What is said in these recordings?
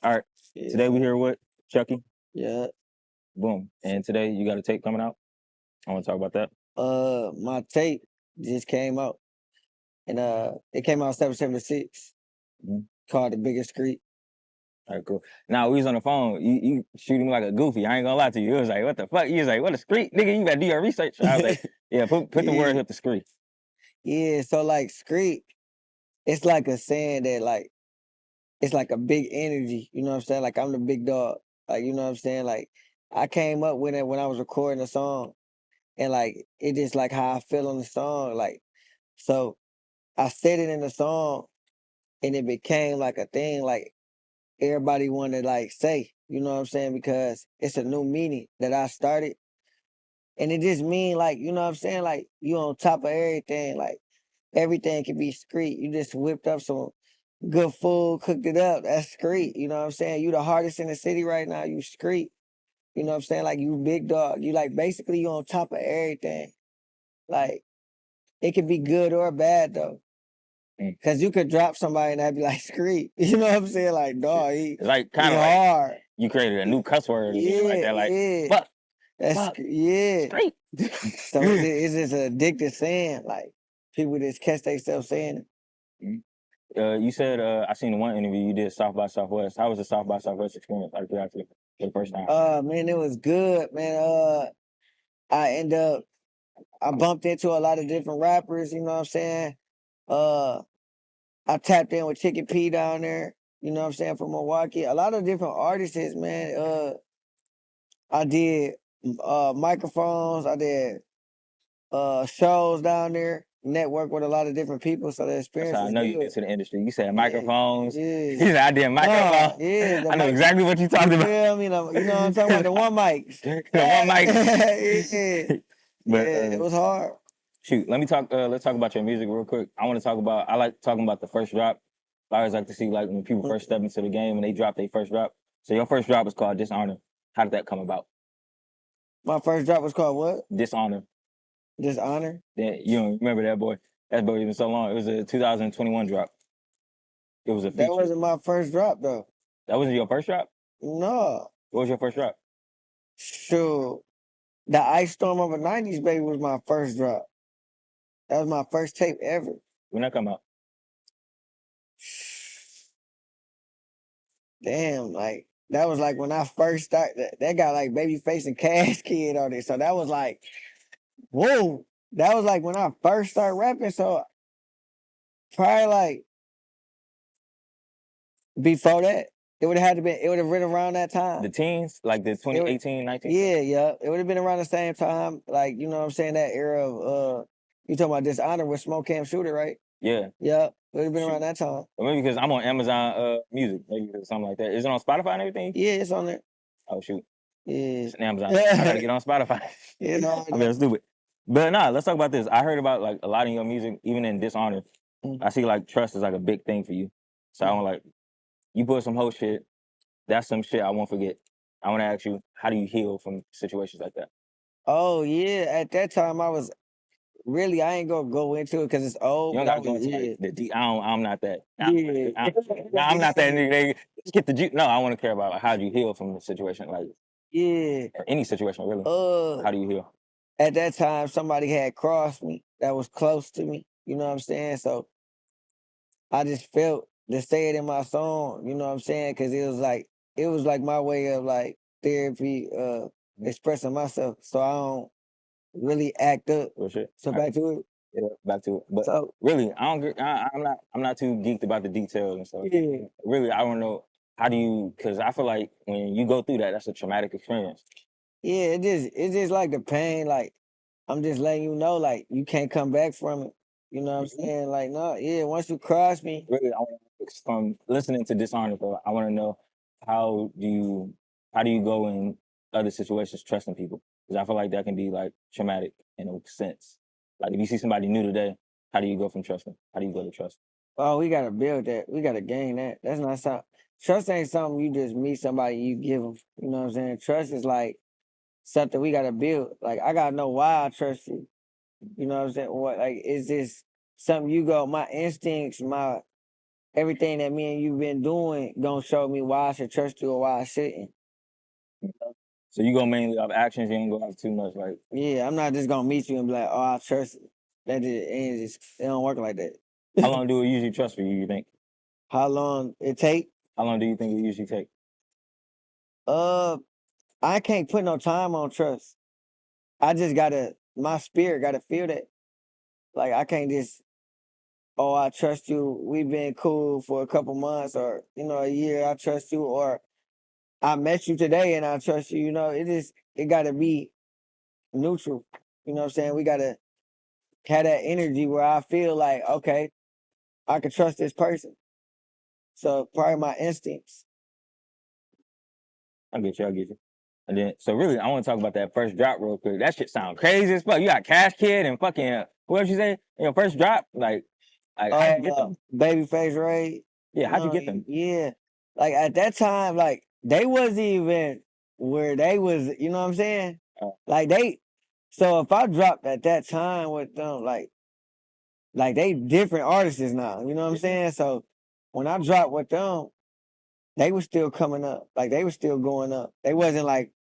All right. Yeah. Today we here with Chucky. Yeah. Boom. And today you got a tape coming out. I want to talk about that. My tape just came out. And it came out 776. Mhm. Called The Biggest Street. All right, cool. Now we was on the phone. You shooting me like a goofy. I ain't gonna lie to you. It was like, what the fuck? You was like, what a street? Nigga, you better do your research. I was like, yeah, put the word up the street. Yeah, so like street, it's like a saying that like it's like a big energy, you know what I'm saying? Like I'm the big dog. Like, you know what I'm saying? Like I came up with it when I was recording a song. And like it just like how I feel on the song. Like so I said it in the song and it became like a thing like everybody wanted to like say, you know what I'm saying? Because it's a new meaning that I started. And it just mean like, you know what I'm saying? Like you on top of everything. Like everything can be street. You just whipped up some good food, cooked it up. That's street. You know what I'm saying? You the hardest in the city right now. You street. You know what I'm saying? Like you big dog. You like basically you on top of everything. Like it could be good or bad though. Cause you could drop somebody and that'd be like street. You know what I'm saying? Like dog, he like kind of hard. Like you created a new cuss word or something like that. Like fuck. That's fuck, yeah. Street. So it's just an addictive saying. Like people just catch themselves saying it. You said I seen the one interview you did South by Southwest. How was the South by Southwest experience? Out of curiosity, for the first time. Man, it was good, man. I bumped into a lot of different rappers, you know what I'm saying? I tapped in with Chicken P down there, you know what I'm saying, from Milwaukee. A lot of different artists, man. I did microphones, I did shows down there, network with a lot of different people, so the experience I know good. you get to the industry. You said microphones. Yeah. You said I did microphones. Yeah, I know exactly what you talking about. Yeah, you know what I'm talking about, the one mics. The one mic. Yeah. But it was hard. Shoot, let's talk about your music real quick. I like talking about the first drop. I always like to see like when people first step into the game and they drop their first drop. So your first drop was called Dishonor. How did that come about? My first drop was called what? Dishonor. Dishonor? Yeah, you don't remember that boy. That boy even so long. It was a 2021 drop. It was a feature. That wasn't my first drop though. That wasn't your first drop? No. What was your first drop? Sure. The Ice Storm of a 90s Baby was my first drop. That was my first tape ever. When that come out? Damn, like that was like when I first started. That got like Babyface and Cash Kid on it. So that was like, whoa. That was like when I first started rapping. So probably like before that, it would have been around that time. The teens? Like the 2018, 19? Yeah. It would have been around the same time. Like, you know what I'm saying? That era of you talking about Dishonor with Smoke Cam Shooter, right? Yeah. Yeah. It would have been around that time. Or maybe because I'm on Amazon Music, maybe something like that. Is it on Spotify and everything? Yeah, it's on there. Oh shoot. Yeah. It's on Amazon. I gotta get on Spotify. Yeah, no. I'm being stupid. But nah, let's talk about this. I heard about like a lot of your music, even in Dishonor. I see like trust is like a big thing for you. So I want like, you put some whole shit. That's some shit I won't forget. I want to ask you, how do you heal from situations like that? Oh yeah, at that time I was really, I ain't gonna go into it because it's old. You don't gotta go into like the deep. I'm not that. I'm not that nigga. Just get the juice. No, I want to care about like, how do you heal from the situation, like or any situation really. How do you heal? At that time, somebody had crossed me that was close to me. You know what I'm saying? So I just felt to say it in my song. You know what I'm saying? Because it was like my way of like therapy, expressing myself. So I don't really act up. So back to it. Yeah, back to it. But so, really, I'm not too geeked about the details and stuff. Yeah. Really, I don't know how do you, because I feel like when you go through that, that's a traumatic experience. Yeah, it's just like the pain. Like I'm just letting you know, like you can't come back from it. You know what I'm saying? Like no, yeah. Once you cross me, really, from listening to Dishonor, though, I want to know how do you go in other situations trusting people? Because I feel like that can be like traumatic in a sense. Like if you see somebody new today, how do you go from trusting? How do you go to trust? Oh, we gotta build that. We gotta gain that. That's not something. Trust ain't something you just meet somebody, you give them. You know what I'm saying? Trust is like something we gotta build. Like I gotta know why I trust you. You know what I'm saying? What like is this something you go? My instincts, my everything that me and you been doing gonna show me why I should trust you or why I shouldn't. So you go mainly off actions. You ain't go off too much. Like, Yeah, I'm not just gonna meet you and be like, oh, I trust you. That just ain't just it don't work like that. how long do it usually trust for you? You think? How long it take? How long do you think it usually take? I can't put no time on trust. I just my spirit gotta feel that. Like I can't just, oh, I trust you. We've been cool for a couple months or, a year. I trust you. Or I met you today and I trust you. It gotta be neutral. You know what I'm saying? We gotta have that energy where I feel like, okay, I can trust this person. So probably my instincts. I get you. I get you. And then, so really, I want to talk about that first drop real quick. That shit sound crazy as fuck. You got Cash Kid and fucking who else you say? Your first drop, like how'd you get them? Babyface Ray. Yeah, how'd you get them? Yeah. Like at that time, like they wasn't even where they was, you know what I'm saying? Like so if I dropped at that time with them, like they different artists now, you know what I'm saying? So when I dropped with them, they were still coming up. Like they were still going up. They wasn't like,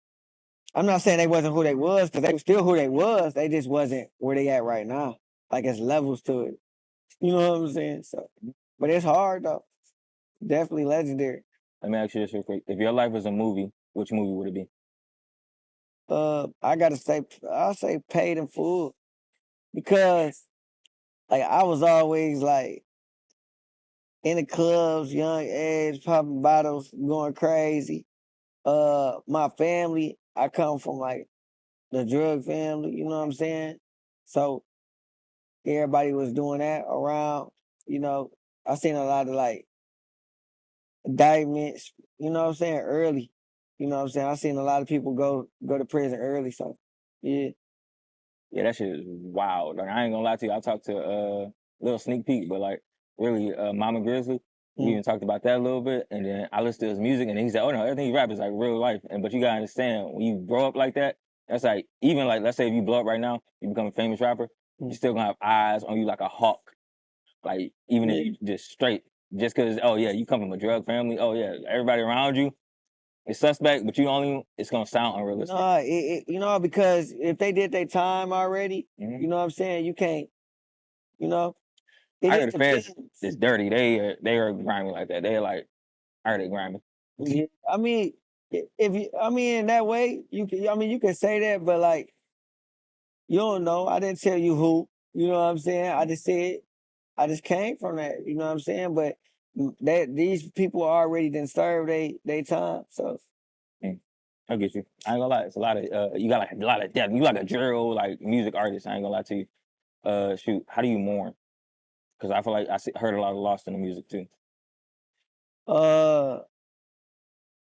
I'm not saying they wasn't who they was, because they were still who they was. They just wasn't where they at right now. Like it's levels to it. You know what I'm saying? So, but it's hard though. Definitely legendary. Let me ask you this real quick. If your life was a movie, which movie would it be? I'll say Paid in Full, because like I was always like in the clubs, young age, popping bottles, going crazy. My family, I come from like the drug family, you know what I'm saying? So everybody was doing that around, I seen a lot of like indictments, you know what I'm saying, early. You know what I'm saying? I seen a lot of people go to prison early, so yeah. Yeah, that shit is wild. Like I ain't gonna lie to you. I talked to little sneak peek, but like really, Mama Grizzly. We even talked about that a little bit, and then I listened to his music, and he said, "Oh no, everything he rap is like real life." But you gotta understand, when you grow up like that, that's like even like let's say if you blow up right now, you become a famous rapper, you still gonna have eyes on you like a hawk. Like even if you just straight, just cause oh yeah, you come from a drug family, oh yeah, everybody around you is suspect, but it's gonna sound unrealistic. No, because if they did their time already, you know what I'm saying, you can't, I heard the feds is dirty. They are grimy like that. They're like, I heard they grimy. Yeah, I mean, in that way, you can say that, but like, you don't know. I didn't tell you who. You know what I'm saying? I just said, I just came from that. You know what I'm saying? But these people already done served they time. So I get you. I ain't gonna lie. It's a lot of you got like a lot of depth. You like a drill like music artist. I ain't gonna lie to you. Shoot, how do you mourn? Because I feel like heard a lot of loss in the music too.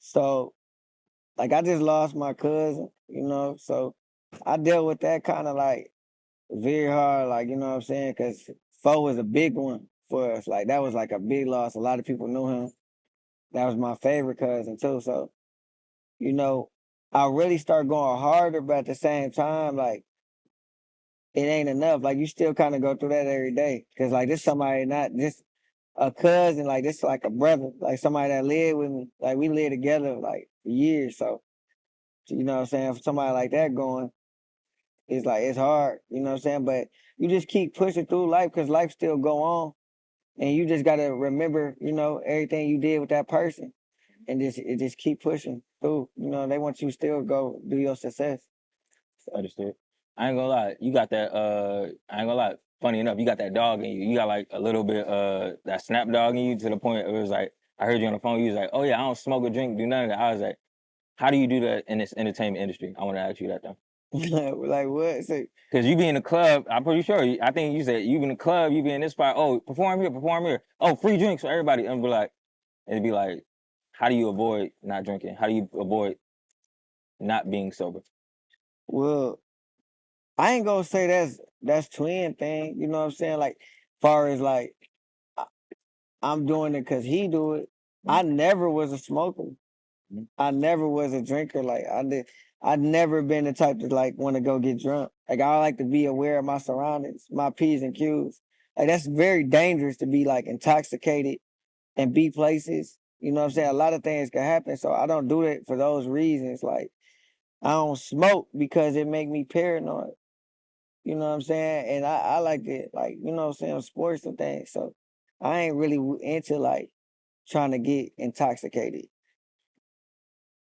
So like I just lost my cousin, so I dealt with that kind of like very hard, like, you know what I'm saying? Because Foe was a big one for us. Like that was like a big loss. A lot of people knew him. That was my favorite cousin too. So, I really start going harder, but at the same time, like it ain't enough. Like you still kind of go through that every day. Cause like this somebody not just a cousin, like this like a brother, like somebody that lived with me. Like we lived together like for years. So, you know what I'm saying? For somebody like that going, it's like it's hard, you know what I'm saying? But you just keep pushing through life because life still go on. And you just gotta remember, everything you did with that person. And just keep pushing through. They want you still go do your success. Understood. I ain't gonna lie. You got that. I ain't gonna lie. Funny enough, you got that dog in you. You got like a little bit that snap dog in you to the point it was like I heard you on the phone. You was like, "Oh yeah, I don't smoke or drink, do none of that." I was like, "How do you do that in this entertainment industry?" I want to ask you that though. Like what? Because you be in the club, I'm pretty sure. I think you said you be in the club, you be in this spot. Oh, perform here, perform here. Oh, free drinks for everybody. And it'd be like, how do you avoid not drinking? How do you avoid not being sober? Well, I ain't gonna say that's twin thing. You know what I'm saying? Like, far as like, I'm doing it because he do it. I never was a smoker. I never was a drinker. Like I'd never been the type to like want to go get drunk. Like I like to be aware of my surroundings, my P's and Q's. Like that's very dangerous to be like intoxicated and be places. You know what I'm saying? A lot of things can happen. So I don't do it for those reasons. Like, I don't smoke because it make me paranoid. You know what I'm saying? And I like it, like, you know what I'm saying, sports and things. So I ain't really into like trying to get intoxicated.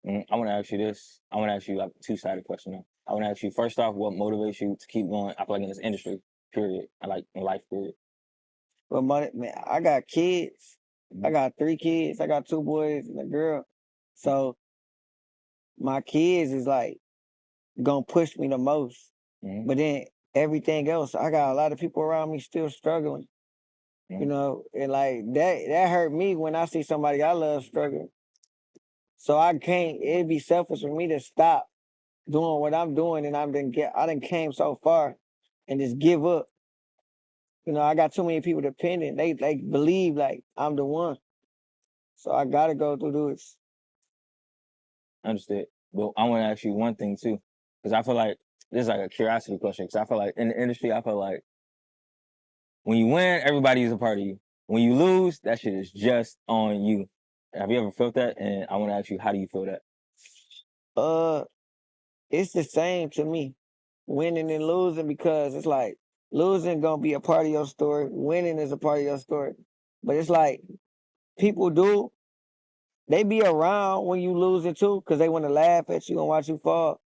I want to ask you this. I want to ask you like a two-sided question. Now. I want to ask you first off, what motivates you to keep going? I feel like in this industry, period. I like in life, period. But man, I got kids. I got 3 kids. I got 2 boys and a girl. So my kids is like gonna push me the most. Mm-hmm. But then everything else, I got a lot of people around me still struggling. Mm-hmm. You know, and like that hurt me when I see somebody I love struggling. So I can't. It'd be selfish for me to stop doing what I'm doing, and I done came so far, and just give up. You know, I got too many people dependent. They believe like I'm the one. So I gotta go through this. Understood. But I want to ask you one thing too, because I feel like this is like a curiosity question. Because I feel like in the industry, I feel like when you win, everybody is a part of you. When you lose, that shit is just on you. Have you ever felt that? And I want to ask you, how do you feel that? It's the same to me, winning and losing, because it's like losing gonna be a part of your story. Winning is a part of your story. But it's like people they be around when you lose it too, because they want to laugh at you and watch you fall.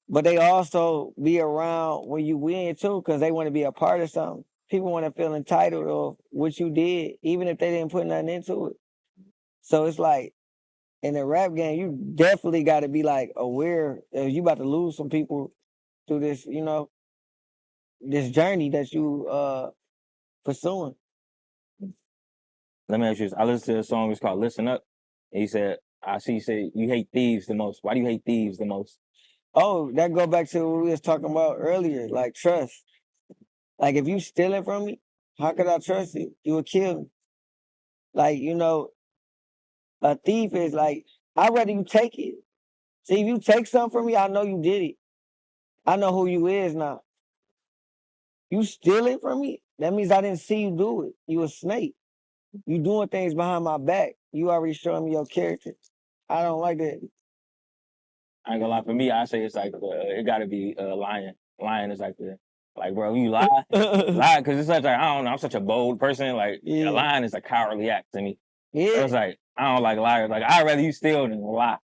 But they also be around when you win too, because they want to be a part of something. People want to feel entitled of what you did, even if they didn't put nothing into it. So it's like in the rap game, you definitely got to be like aware that you about to lose some people through this, you know, this journey that you pursuing. Let me ask you this. I listened to a song, it's called Listen Up. And he said, I see you say you hate thieves the most. Why do you hate thieves the most? Oh, that go back to what we was talking about earlier, like trust. Like if you stealing from me, how could I trust you? You would kill me. Like, you know, a thief is like, I'd rather you take it. See, if you take something from me, I know you did it. I know who you is now. You steal it from me, that means I didn't see you do it. You a snake. You doing things behind my back. You already showing me your character. I don't like that. I ain't gonna lie. For me, I say it's like it gotta be lying. Lying is like like bro, you lie, lie, because it's such like I don't know. I'm such a bold person. Like Yeah. lying is a cowardly act to me. Yeah. So it's like I don't like liars. Like I'd rather you steal than lie,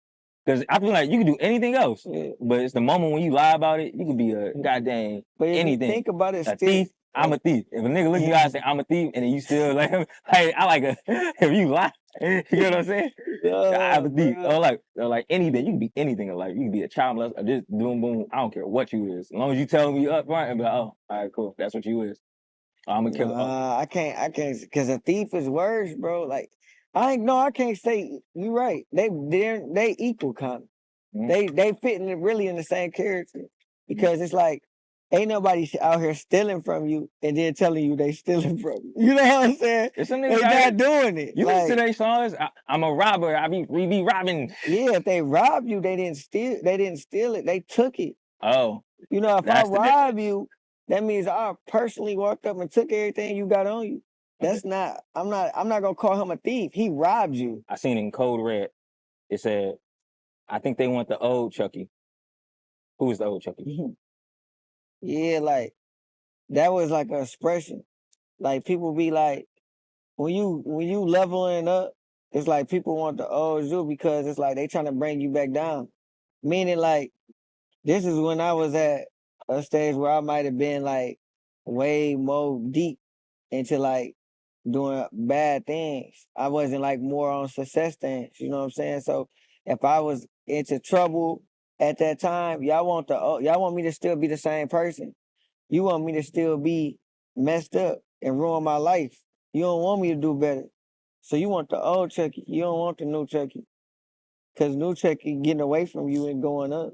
because I feel like you can do anything else, Yeah. but it's the moment when you lie about it. You could be a goddamn But if anything. you think about it, A still, thief. I'm a thief. If a nigga look at you and say I'm a thief, and then you still like, hey, I like if you lie, you know what I'm saying? I'm a thief. Or like anything. You can be anything in life. You can be a child molester, just boom, boom. I don't care what you is. As long as you tell me up front and be like, oh, all right, cool. That's what you is. I'm gonna kill. I can't, because a thief is worse, bro. Like, I can't say you right. They equal kind of. Mm-hmm. They fitting really in the same character, because it's like ain't nobody out here stealing from you and then telling you they stealing from you. You know what I'm saying? It's some They niggas out here. not doing it. You like, listen to their songs. I'm a robber. We be robbing. Yeah, if they rob you, they didn't steal. They didn't steal it. They took it. Oh, You know, if I that's the difference. rob you, that means I personally walked up and took everything you got on you. That's not. I'm not gonna call him a thief. He robbed you. I seen it in Code Red. It said, I think they want the old Chucky. Who was the old Chucky? Yeah, like that was like an expression. Like people be like, when you leveling up, it's like people want the old you, because it's like they trying to bring you back down. Meaning like, this is when I was at a stage where I might have been like way more deep into like doing bad things. I wasn't like more on success things, you know what I'm saying? So if I was into trouble at that time, y'all want me to still be the same person. You want me to still be messed up and ruin my life. You don't want me to do better. So you want the old Chucky. You don't want the new Chucky. Because new Chucky getting away from you and going up.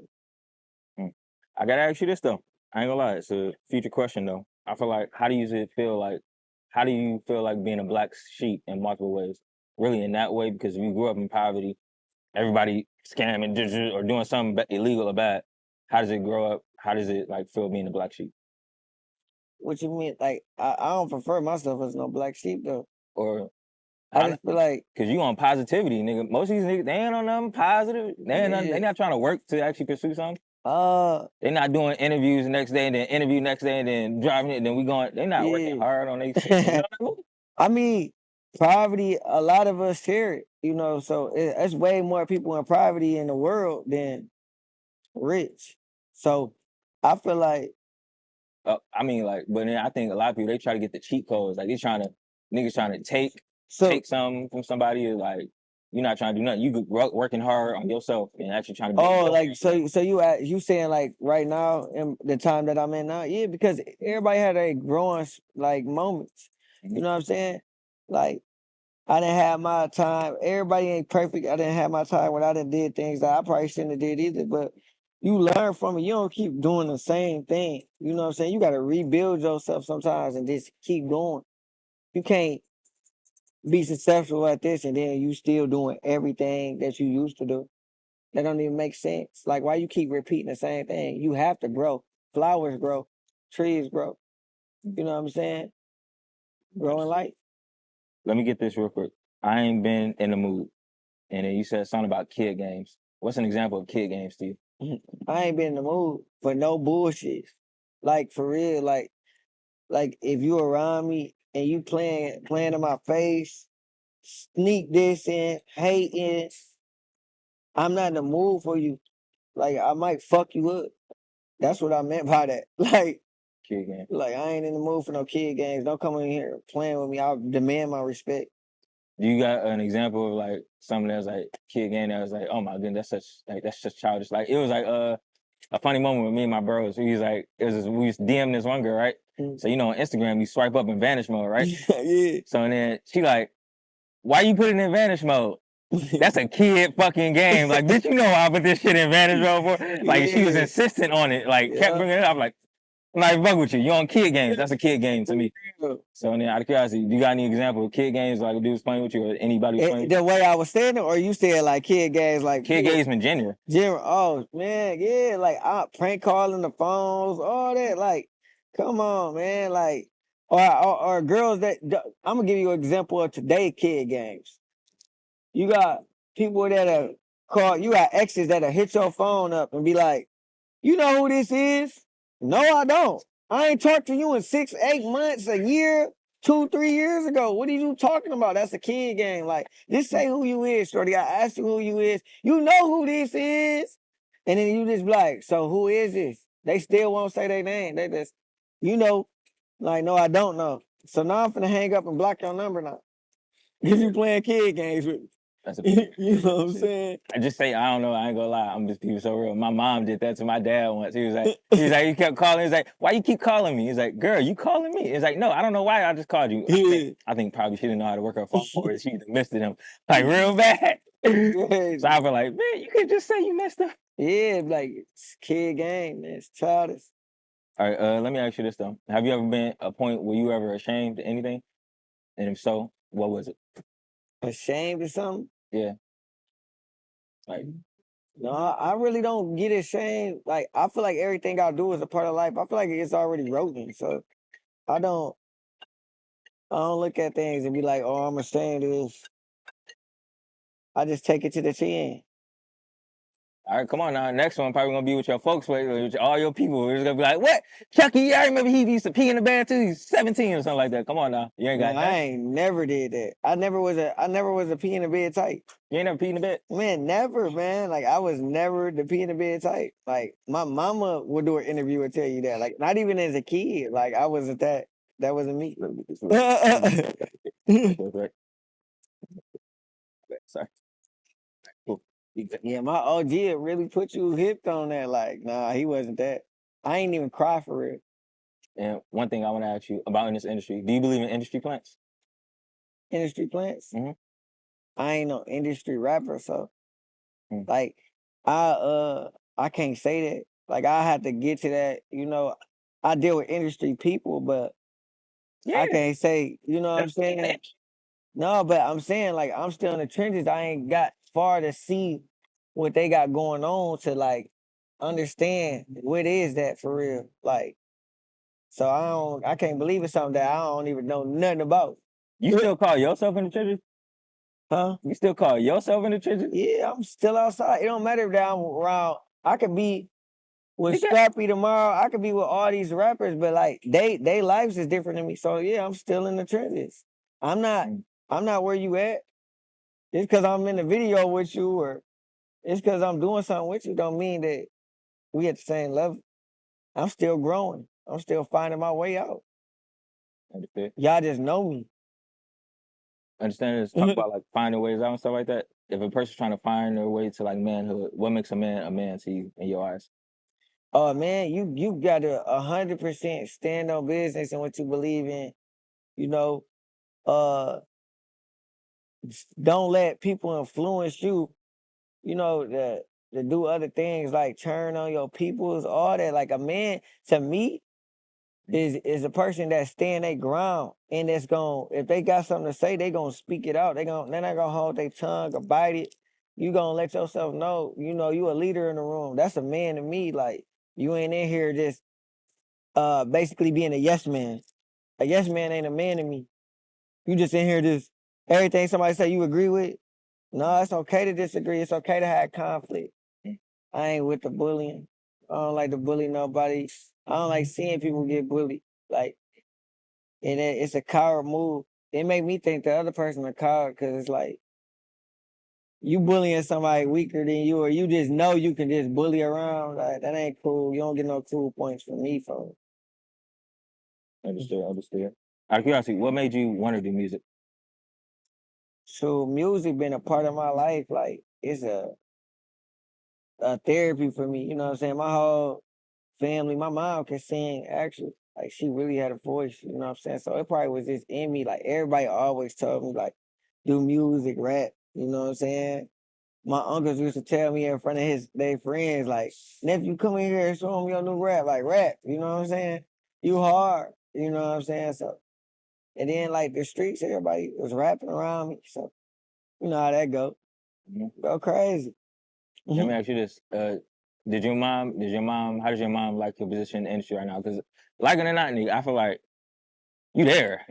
I gotta ask you this though. I ain't gonna lie, it's a future question though. I feel like how do you feel like being a black sheep in multiple ways? Really in that way, because if you grew up in poverty, everybody scamming or doing something illegal or bad. How does it grow up? How does it like feel being a black sheep? What you mean? Like, I don't prefer myself as no black sheep though. Or I just feel like Cause you on positivity, nigga. Most of these niggas, they ain't on nothing positive. They not trying to work to actually pursue something. They not doing interviews the next day and then interview next day and then driving it. And then we going. They not working hard on their shit. You know what I mean? I mean, poverty. A lot of us share it. You know, so it's way more people in poverty in the world than rich. So I feel like. I mean, like, but then I think a lot of people they try to get the cheat codes. Like niggas trying to take something from somebody. Like you're not trying to do nothing. You working hard on yourself and actually trying to. Like so you saying like right now in the time that I'm in now, yeah, because everybody had a growing like moments. You know what I'm saying? Like I didn't have my time. Everybody ain't perfect. I didn't have my time when I done did things that I probably shouldn't have did either. But you learn from it. You don't keep doing the same thing. You know what I'm saying? You got to rebuild yourself sometimes and just keep going. You can't be successful at this and then you still doing everything that you used to do. That don't even make sense. Like, why you keep repeating the same thing? You have to grow. Flowers grow. Trees grow. You know what I'm saying? Grow in life. Let me get this real quick. I ain't been in the mood. And then you said something about kid games. What's an example of kid games to you? I ain't been in the mood for no bullshit. Like, for real, like if you around me and you playing in my face, sneak this in, hating, I'm not in the mood for you. Like, I might fuck you up. That's what I meant by that. Like, kid game. Like, I ain't in the mood for no kid games. Don't come in here playing with me. I'll demand my respect. Do you got an example of like something that was like kid game that was like, oh my goodness, that's just childish. Like it was like a funny moment with me and my bros. We was DMing this one girl, right? So you know on Instagram you swipe up in vanish mode, right? Yeah. So and then she like, why you put it in vanish mode? That's a kid fucking game. Like, bitch, you know why I put this shit in vanish mode for? Like she was insistent on it. Like kept bringing it up. Like, I'm like, fuck with you. You on kid games. That's a kid game to me. So then out of curiosity, do you got any example of kid games like a dude's playing with you or anybody playing with you? The way I was saying it, or you said like kid games like kid games in general. Oh man, yeah, like prank calling the phones, all that. Like, come on, man. Like or girls that I'm gonna give you an example of today kid games. You got people that you got exes that'll hit your phone up and be like, you know who this is? No, I don't. I ain't talked to you in 6, 8 months, a year, 2, 3 years ago. What are you talking about? That's a kid game. Like, just say who you is, shorty. I asked you who you is. You know who this is. And then you just be like, so who is this? They still won't say their name. They just, like, no, I don't know. So now I'm finna hang up and block your number now. Because you playing kid games with me. That's you know what I'm saying? I just say, I don't know. I ain't gonna lie. I'm just being so real. My mom did that to my dad once. He was like, he kept calling. He's like, why you keep calling me? He's like, girl, you calling me? He's like, no, I don't know why. I just called you. I think probably she didn't know how to work her phone or she missed him like real bad. So I was like, man, you could just say you missed him. Yeah, like it's kid game, man. It's childish. All right, let me ask you this though. Have you ever been a point where you ever ashamed of anything? And if so, what was it? Ashamed of something? Yeah. Like, no, I really don't get ashamed. Like, I feel like everything I do is a part of life. I feel like it's already written. So I don't look at things and be like, oh, I'm ashamed of this. I just take it to the chin. All right, come on now. Next one probably gonna be with your folks, with all your people. We're just gonna be like, what? Chucky, yeah, I remember he used to pee in the bed too. He's 17 or something like that. Come on now. You ain't got that. I ain't never did that. I never was a pee in the bed type. You ain't never pee in the bed? Man, never, man. Like I was never the pee in the bed type. Like my mama would do an interview and tell you that. Like not even as a kid. Like I wasn't that. That wasn't me. Sorry. Cool. Yeah, my OG really put you hipped on that. Like, nah, he wasn't that. I ain't even cry for real. And one thing I want to ask you about in this industry, do you believe in industry plants? Industry plants? Mm-hmm. I ain't no industry rapper, so like I can't say that. Like I had to get to that, I deal with industry people, but I can't say, you know what I'm saying? No, but I'm saying like I'm still in the trenches. I ain't got far to see what they got going on to like understand what is that for real. Like, so I can't believe it's something that I don't even know nothing about. You still call yourself in the trenches? Huh? You still call yourself in the trenches? Yeah, I'm still outside. It don't matter if I'm around. I could be with You got- Scrappy tomorrow. I could be with all these rappers, but like they lives is different than me. So yeah, I'm still in the trenches. I'm not where you at. Just because I'm in the video with you or it's because I'm doing something with you don't mean that we at the same level. I'm still growing. I'm still finding my way out. Understand. Y'all just know me. Understand this talk about like finding ways out and stuff like that. If a person's trying to find their way to like manhood, what makes a man to you in your eyes? Oh man, you gotta 100% stand on business and what you believe in. You know, uh, don't let people influence you. You know, to do other things like turn on your peoples, all that. Like a man, to me, is a person that stand their ground and that's going if they got something to say, they gonna speak it out. They're not gonna hold their tongue or bite it. You gonna let yourself know, you a leader in the room. That's a man to me. Like you ain't in here just basically being a yes man. A yes man ain't a man to me. You just in here just everything somebody say you agree with. No, it's okay to disagree. It's okay to have conflict. I ain't with the bullying. I don't like to bully nobody. I don't like seeing people get bullied. Like, and it's a coward move. It make me think the other person a coward because it's like you bullying somebody weaker than you, or you just know you can just bully around. Like that ain't cool. You don't get no cool points from me, folks. Understood. Out of curiosity, what made you want to do music? So music been a part of my life. Like it's a therapy for me. You know what I'm saying? My whole family, my mom can sing actually. Like she really had a voice, you know what I'm saying? So it probably was just in me. Like everybody always told me like do music, rap, you know what I'm saying? My uncles used to tell me in front of their friends, like, nephew, come in here and show them your new rap, like rap, you know what I'm saying? You hard, you know what I'm saying? So and then like the streets, everybody was rapping around me. So you know how that go. Go crazy. Let me ask you this: how does your mom like your position in the industry right now? Because like it or not, nigga, I feel like you there.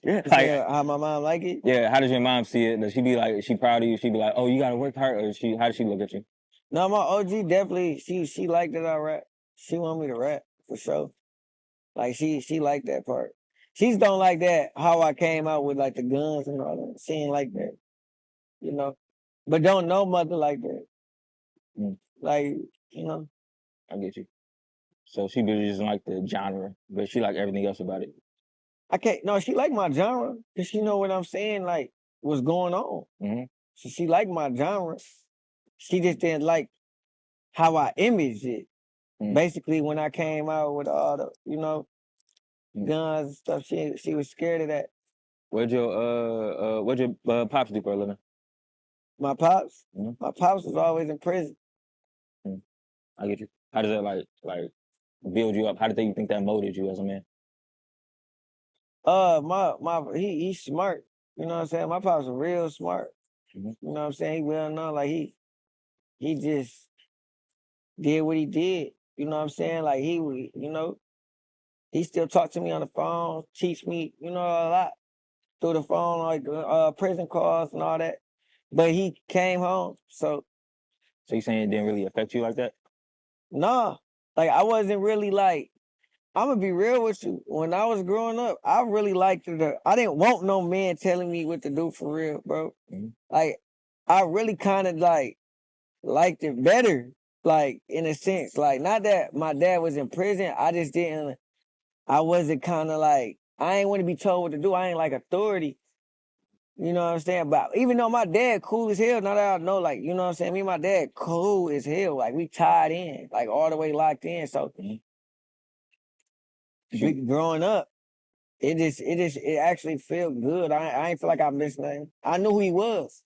Like, How my mom like it? yeah. How does your mom see it? Does she be like, is she proud of you? She be like, oh, you gotta work hard, or how does she look at you? No, my OG definitely she liked that I rap. She want me to rap for sure. Like she liked that part. She just don't like that how I came out with like the guns and all that. She ain't like that, you know. But don't know mother like that. Mm, Like, you know. I get you. So she really just like the genre, but she like everything else about it. I can't no, she like my genre because she know what I'm saying, like what's going on. Mm-hmm. So she like my genre. She just didn't like how I imaged it. Basically when I came out with all the, guns and stuff, she was scared of that. What'd your pops do for a living? My pops? Mhm. My pops was always in prison. I get you. How does that like build you up? How did you think that molded you as a man? He's smart. You know what I'm saying? My pops was real smart. Mm-hmm. You know what I'm saying? He well known. Like he just did what he did. You know what I'm saying? Like he still talk to me on the phone, teach me, a lot through the phone, like prison calls and all that. But he came home, so So you saying it didn't really affect you like that? nah. Like I wasn't really like I'm gonna be real with you. When I was growing up, I really liked I didn't want no man telling me what to do for real, bro. Mm-hmm. Like, I really kind of like liked it better, like in a sense. Like, not that my dad was in prison. I just didn't. I wasn't kind of like I ain't want to be told what to do. I ain't like authority. You know what I'm saying? But even though my dad cool as hell, now that I know, like, you know what I'm saying? Me and my dad cool as hell. Like, we tied in, like all the way locked in. So, growing up, it actually felt good. I ain't feel like I missed nothing. I knew who he was.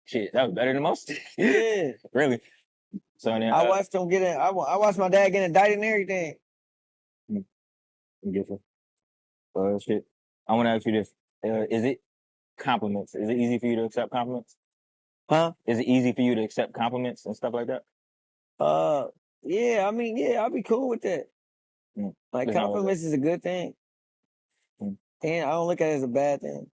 Shit, that was better than most. Yeah. Really. So then I watched him get in. I watched my dad get indicted and everything. Beautiful. Shit. I want to ask you this: is it compliments? Is it easy for you to accept compliments? Huh? Is it easy for you to accept compliments and stuff like that? Yeah. I mean, yeah, I'll be cool with that. Like compliments is a good thing, and I don't look at it as a bad thing.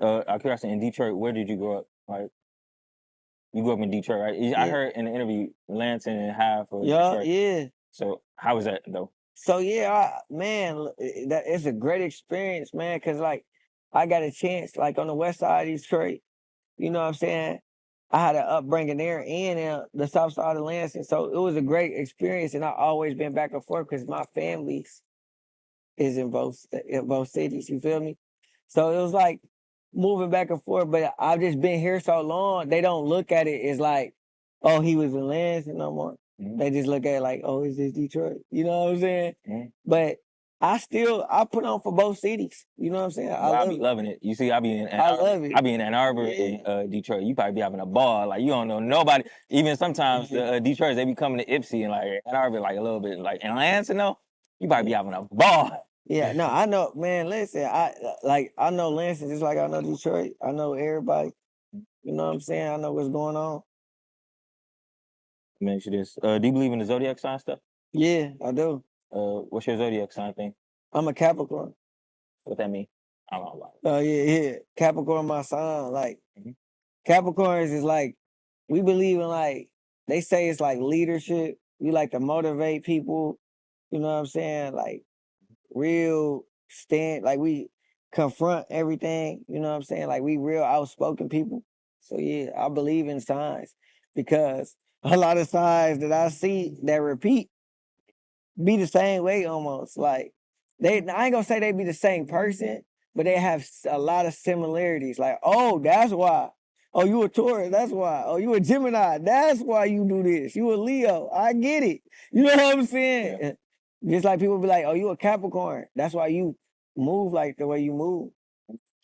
I'm curious, in Detroit, where did you grow up? Like, you grew up in Detroit, right? I Yeah. heard in the interview, Lansing and half of Yeah, Detroit. yeah. So how was that though? So yeah, man, that it's a great experience, man. Cause like I got a chance, like on the west side of Detroit. You know what I'm saying? I had an upbringing there and the south side of Lansing, so it was a great experience. And I always been back and forth because my family is in both cities. You feel me? So it was like moving back and forth. But I've just been here so long, they don't look at it as like, oh, he was in Lansing no more. Mhm. They just look at it like, oh, is this Detroit? You know what I'm saying? Mhm. But I put on for both cities. You know what I'm saying? I be loving it. You see, I be in Ann I Arbor. love it. I be in Ann Arbor Yeah. and Detroit. You probably be having a ball. Like, you don't know nobody. Even sometimes the Detroiters, they be coming to Ipsy and like Ann Arbor, like a little bit. Like in Lansing though, you probably be having a ball. Yeah, no, I know, man. Listen, I know Lansing just like I know Detroit. I know everybody. You know what I'm saying? I know what's going on. Let me ask you this. Do you believe in the Zodiac sign stuff? Yeah, I do. What's your Zodiac sign thing? I'm a Capricorn. What that mean? I don't know about it. Oh yeah. Capricorn, my sign. Like Mhm. Capricorns is like we believe in like they say it's like leadership. We like to motivate people. You know what I'm saying? Like real stand. Like we confront everything. You know what I'm saying? Like we real outspoken people. So yeah, I believe in signs because a lot of signs that I see that repeat be the same way almost. Like I ain't gonna say they be the same person, but they have a lot of similarities. Like, oh, that's why. Oh, you a Taurus, that's why. Oh, you a Gemini, that's why you do this. You a Leo, I get it. You know what I'm saying? Yeah. Just like people be like, oh, you a Capricorn, that's why you move like the way you move.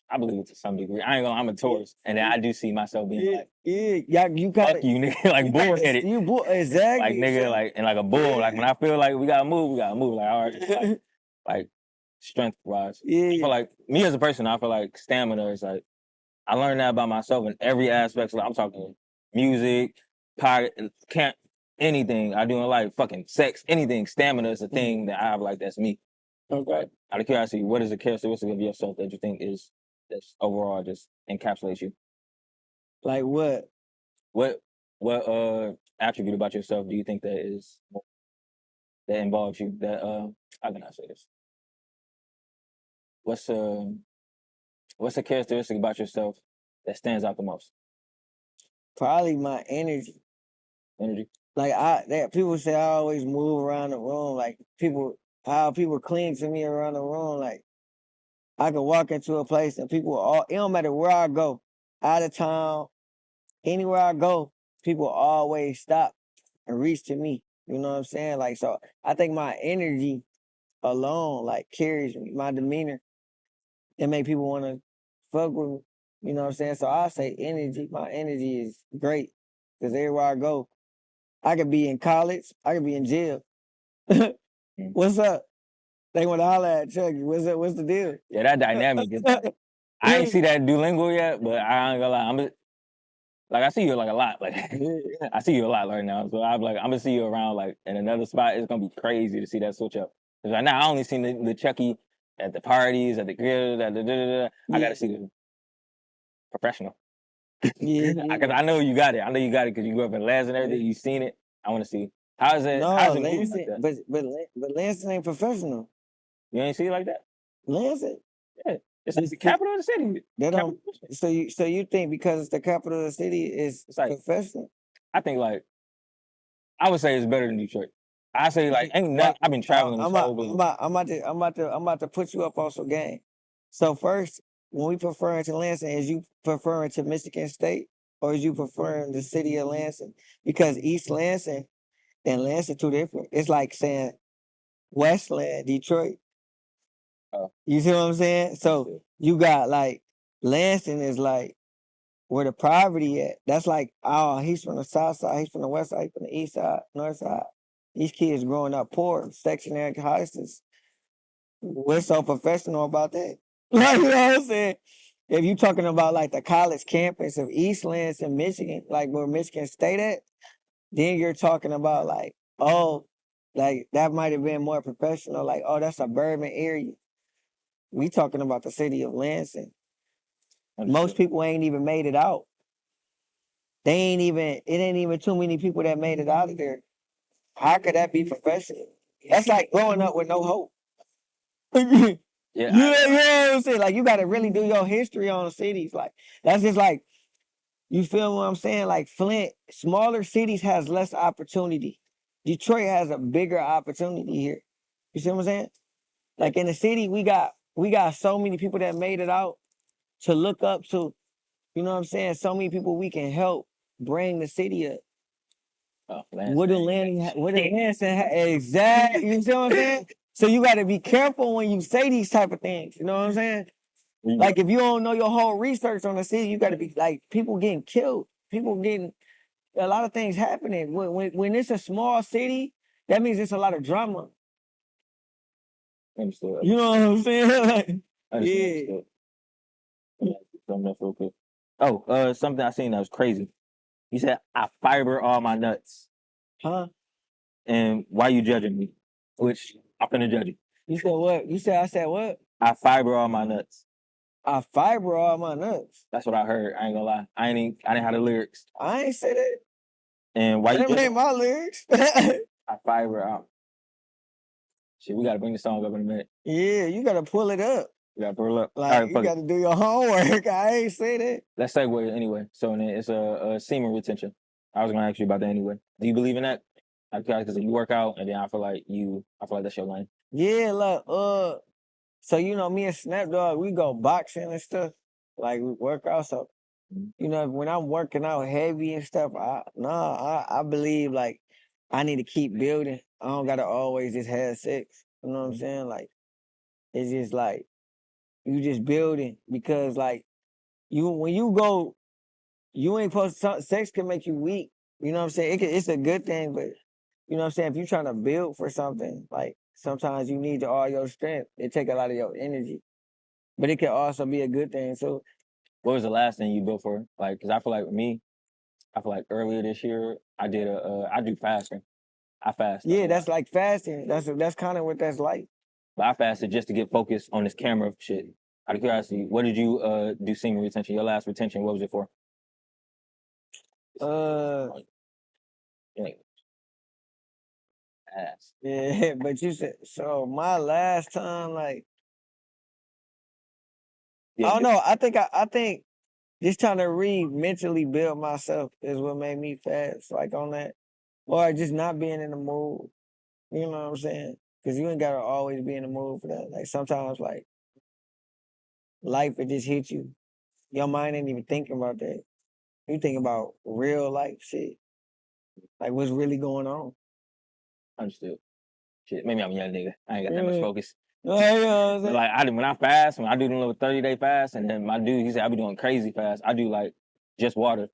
I believe it to some degree. I ain't gonna. I'm a Taurus, and then I do see myself being like, Yeah, you "Fuck gotta, you, nigga!" Like bullheaded. exactly. Like nigga, like and like a bull. Like when I feel like we gotta move, we gotta move. Like all right, like strength wise. I Yeah, feel like me as a person, I feel like stamina is like I learned that about myself in every aspect. So, like, I'm talking music, can't anything I do in life, fucking sex, anything. Stamina is a thing that I have. Like that's me. okay. Out of curiosity, what is a characteristic of yourself that you think is that's overall just encapsulates you? Like what? What attribute about yourself do you think that is that involves you? That how can I say this? What's a characteristic about yourself that stands out the most? Probably my energy. Energy. Like people say I always move around the room. Like how people cling to me around the room. Like I can walk into a place and it don't matter where I go, out of town, anywhere I go, people always stop and reach to me. You know what I'm saying? Like so, I think my energy alone like carries me. My demeanor and make people want to fuck with me. You know what I'm saying? So I say energy. My energy is great because everywhere I go, I could be in college, I could be in jail. What's up? They want to holler at Chucky. What's up? What's the deal? Yeah, that dynamic is. I ain't see that Duolingo yet, but I ain't gonna lie. Like I see you like a lot. Like I see you a lot right now. So I'm gonna see you around like in another spot. It's gonna be crazy to see that switch up. Cause right now I only seen the Chucky at the parties, at the grill, at the da-da-da. I gotta see the professional. Yeah. Cause I know you got it. I know you got it because you grew up in Lansing and everything. You seen it. I want to see how's it. No, How's it moving Lansing, like that? but Lansing ain't professional. You ain't see it like that. Lansing, Yeah, it's like the capital of the city. they don't. Capital. So you think because it's the capital of the city is It's like professional? I think like I would say it's better than Detroit. I say like ain't Well, nothing. I've been traveling I'm this whole blue. I'm about to put you up on some game. So first, when we preferring to Lansing, is you preferring to Michigan State or is you preferring the city of Lansing? Because East Lansing and Lansing two different. It's like saying Westland, Detroit. Oh. You see what I'm saying? So you got like Lansing is like where the poverty at. That's like, oh, he's from the south side, he's from the west side, he's from the east side, north side. These kids growing up poor, sectionary houses. We're so professional about that. Like, you know what I'm saying? If you're talking about like the college campus of East Lansing, Michigan, like where Michigan State at, then you're talking about like, oh, like that might have been more professional. Like, oh, that's a suburban area. We talking about the city of Lansing. Most people ain't even made it out. It ain't even too many people that made it out of there. How could that be professional? That's like growing up with no hope. Yeah, you know what I'm saying? Like, you got to really do your history on cities. Like, that's just like, you feel what I'm saying? Like, Flint, smaller cities has less opportunity. Detroit has a bigger opportunity here. You see what I'm saying? Like, in the city, we got so many people that made it out to look up to. You know what I'm saying? So many people we can help bring the city up. What the Lansing, exactly. You see what I'm saying? So you got to be careful when you say these type of things. You know what I'm saying? Like, if you don't know your whole research on the city, you got to be like, people getting killed, people getting, a lot of things happening. When it's a small city, that means it's a lot of drama. Understood. You know what I'm saying? Like, yeah. Something else real quick. Oh, something I seen that was crazy. You said I fiber all my nuts. Huh? And why you judging me? Which I'm finna judge you. You said what? You said I said what? I fiber all my nuts. I fiber all my nuts. That's what I heard. I ain't gonna lie. I didn't have the lyrics. I ain't say that. And why you ain't my lyrics? I fiber out. Shit, we gotta bring the song up in a minute. Yeah, you gotta pull it up. You gotta pull it up. Like, right, you gotta do your homework. I ain't say that. Let's segue anyway. So then it's a semen retention. I was gonna ask you about that anyway. Do you believe in that? Because you work out, and then I feel like that's your lane. Yeah, like so you know, me and Snap Dog, we go boxing and stuff. Like, we work out. So you know, when I'm working out heavy and stuff, I believe like I need to keep building. I don't gotta always just have sex. You know what I'm saying? Like, it's just like you just building, because like when you go, you ain't supposed to, sex can make you weak. You know what I'm saying? It's a good thing, but you know what I'm saying? If you're trying to build for something, like, sometimes you need all your strength. It take a lot of your energy, but it can also be a good thing. So, what was the last thing you built for? Like, because I feel like with me, earlier this year I did I do fasting. I fast. Yeah, that's like fasting. That's kind of what that's like. But I fasted just to get focused on this camera shit. Out of curiosity, what did you do semen retention? Your last retention, what was it for? Ass. Yeah, but you said, so my last time, like, yeah, I don't know. I think just trying to mentally build myself is what made me fast, like, on that. Or just not being in the mood. You know what I'm saying? Because you ain't gotta always be in the mood for that. Like, sometimes, like, life, it just hits you. Your mind ain't even thinking about that. You think about real life shit. Like, what's really going on. Understood. Shit, maybe I'm a young nigga. I ain't got that much focus. Yeah, like, when I fast, when I do the little 30-day fast, and then my dude, he said I be doing crazy fast. I do like just water.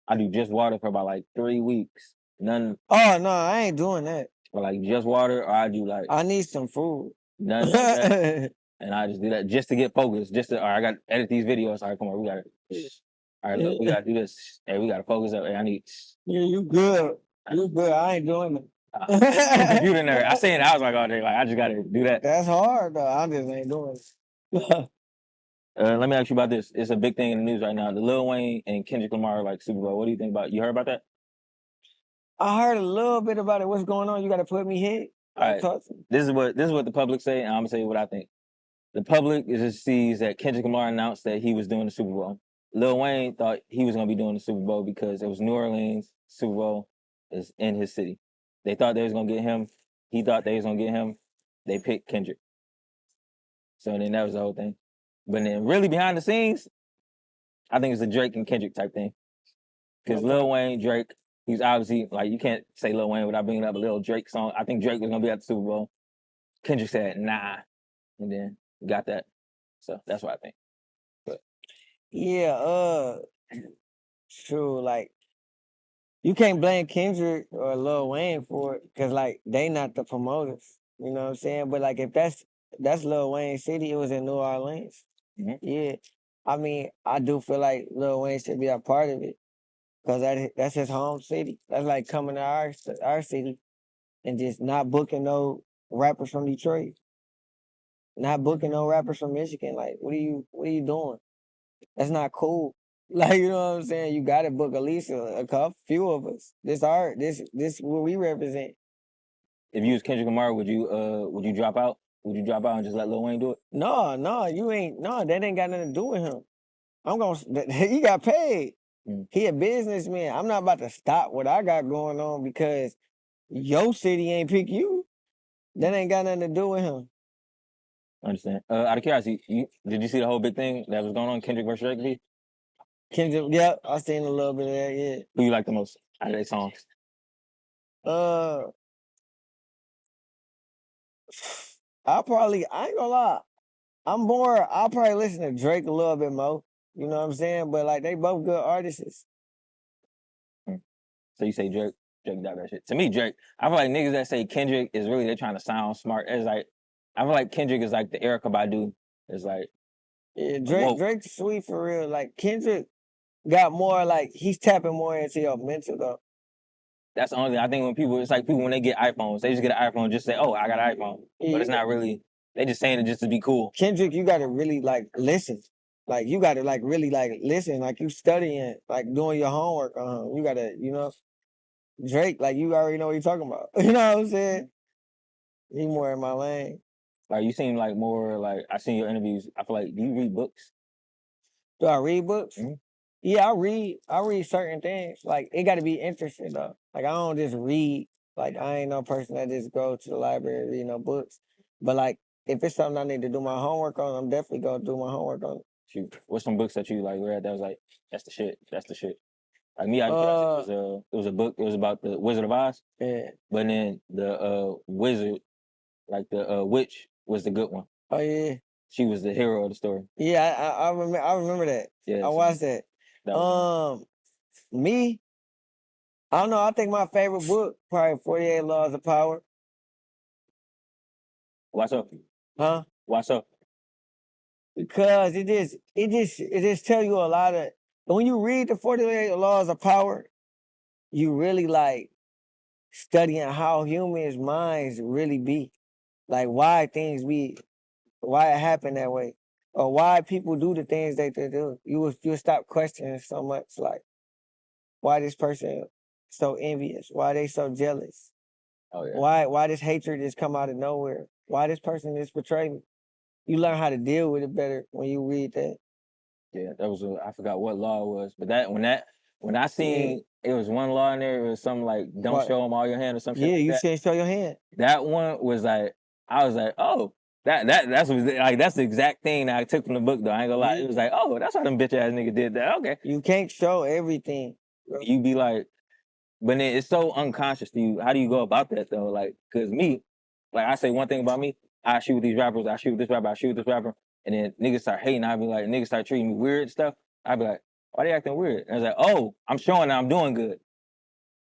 I do just water for about like 3 weeks. None. Oh no, I ain't doing that. Or like just water, or I do like. I need some food. None of that. And I just do that just to get focused. Just to, all right, I got to edit these videos. All right, come on, we got to. All right, look, we got to do this. Hey, we got to focus up. Hey, I need. Yeah, you good. You good. I ain't doing it. Computer nerd. I say it. I was like all day. Like, I just got to do that. That's hard though. I just ain't doing it. Let me ask you about this. It's a big thing in the news right now. The Lil Wayne and Kendrick Lamar like Super Bowl. What do you think about it? You heard about that? I heard a little bit about it. What's going on? You got to put me hit. All right. This is what the public say, and I'm gonna say what I think. The public just sees that Kendrick Lamar announced that he was doing the Super Bowl. Lil Wayne thought he was gonna be doing the Super Bowl because it was New Orleans. Super Bowl is in his city. They thought they was gonna get him. He thought they was gonna get him. They picked Kendrick. So then that was the whole thing. But then really behind the scenes, I think it's a Drake and Kendrick type thing. Because Lil Wayne, Drake, he's obviously, like, you can't say Lil Wayne without bringing up a little Drake song. I think Drake was going to be at the Super Bowl. Kendrick said, nah. And then got that. So that's what I think. But yeah, true. Like, you can't blame Kendrick or Lil Wayne for it because, like, they not the promoters. You know what I'm saying? But, like, if that's Lil Wayne's city, it was in New Orleans. Mm-hmm. Yeah. I mean, I do feel like Lil Wayne should be a part of it because that's his home city. That's like coming to our city and just not booking no rappers from Detroit. Not booking no rappers from Michigan. Like, what are you doing? That's not cool. Like, you know what I'm saying? You gotta book at least a couple, few of us. This art, this what we represent. If you was Kendrick Lamar, would you drop out? Would you drop out and just let Lil Wayne do it? No, you ain't. No, that ain't got nothing to do with him. I'm gonna. He got paid. He a businessman. I'm not about to stop what I got going on because your city ain't pick you. That ain't got nothing to do with him. I understand. Out of curiosity, did you see the whole big thing that was going on, Kendrick versus Drake? Kendrick, yeah, I seen a little bit of that. Yeah. Who you like the most out of their songs? I ain't gonna lie. I'll probably listen to Drake a little bit more. You know what I'm saying? But like they both good artists. So you say Drake got that shit. To me, Drake, I feel like niggas that say Kendrick is really, they're trying to sound smart. It's like, I feel like Kendrick is like the Erykah Badu. It's like, yeah, whoa. Drake's sweet for real. Like Kendrick got more like he's tapping more into your mental though. That's the only thing. I think when people, it's like people when they get iPhones, they just get an iPhone and just say, oh, I got an iPhone. Yeah, but it's not really, they just saying it just to be cool. Kendrick, you gotta really like listen. Like you gotta like really like listen, like you studying, like doing your homework. You gotta, you know. Drake, like you already know what you're talking about. You know what I'm saying? He more in my lane. Like you seem like more like, I seen your interviews. I feel like, do you read books? Do I read books? Yeah, I read certain things. Like it gotta be interesting though. Like I don't just read. Like I ain't no person that just go to the library and read no books. But like if it's something I need to do my homework on, I'm definitely gonna do my homework on it. Shoot. What's some books that you like read that was like, that's the shit. That's the shit. Like me, it was a book. It was about the Wizard of Oz. Yeah. But then the wizard, like the witch, was the good one. Oh yeah. She was the hero of the story. Yeah, I remember that. Yeah, I watched that. Me, I don't know. I think my favorite book probably 48 Laws of Power. Why so? Huh? Why so? Because it just tell you a lot of. When you read the 48 Laws of Power, you really like studying how humans' minds really be, like why things be, why it happen that way, or why people do the things that they do. You'll stop questioning so much, like why this person so envious, why they so jealous, oh yeah, why this hatred just come out of nowhere, why this person just betrayed me. You learn how to deal with it better when you read that. Yeah, that was I forgot what law it was, but when I seen it was one law in there, it was something like don't show them all your hand or something. Yeah, like you that. shouldn't show your hand. That one was like I was like, oh, that's the exact thing that I took from the book though. I ain't gonna lie, it was like, oh, that's how them bitch ass nigga did that. Okay, you can't show everything. You be like, but then it's so unconscious to you. How do you go about that though? Like, cause me, like I say one thing about me, I shoot with these rappers, I shoot with this rapper, I shoot with this rapper. And then niggas start hating. I be like, niggas start treating me weird and stuff. I be like, why they acting weird? And I was like, oh, I'm showing that I'm doing good.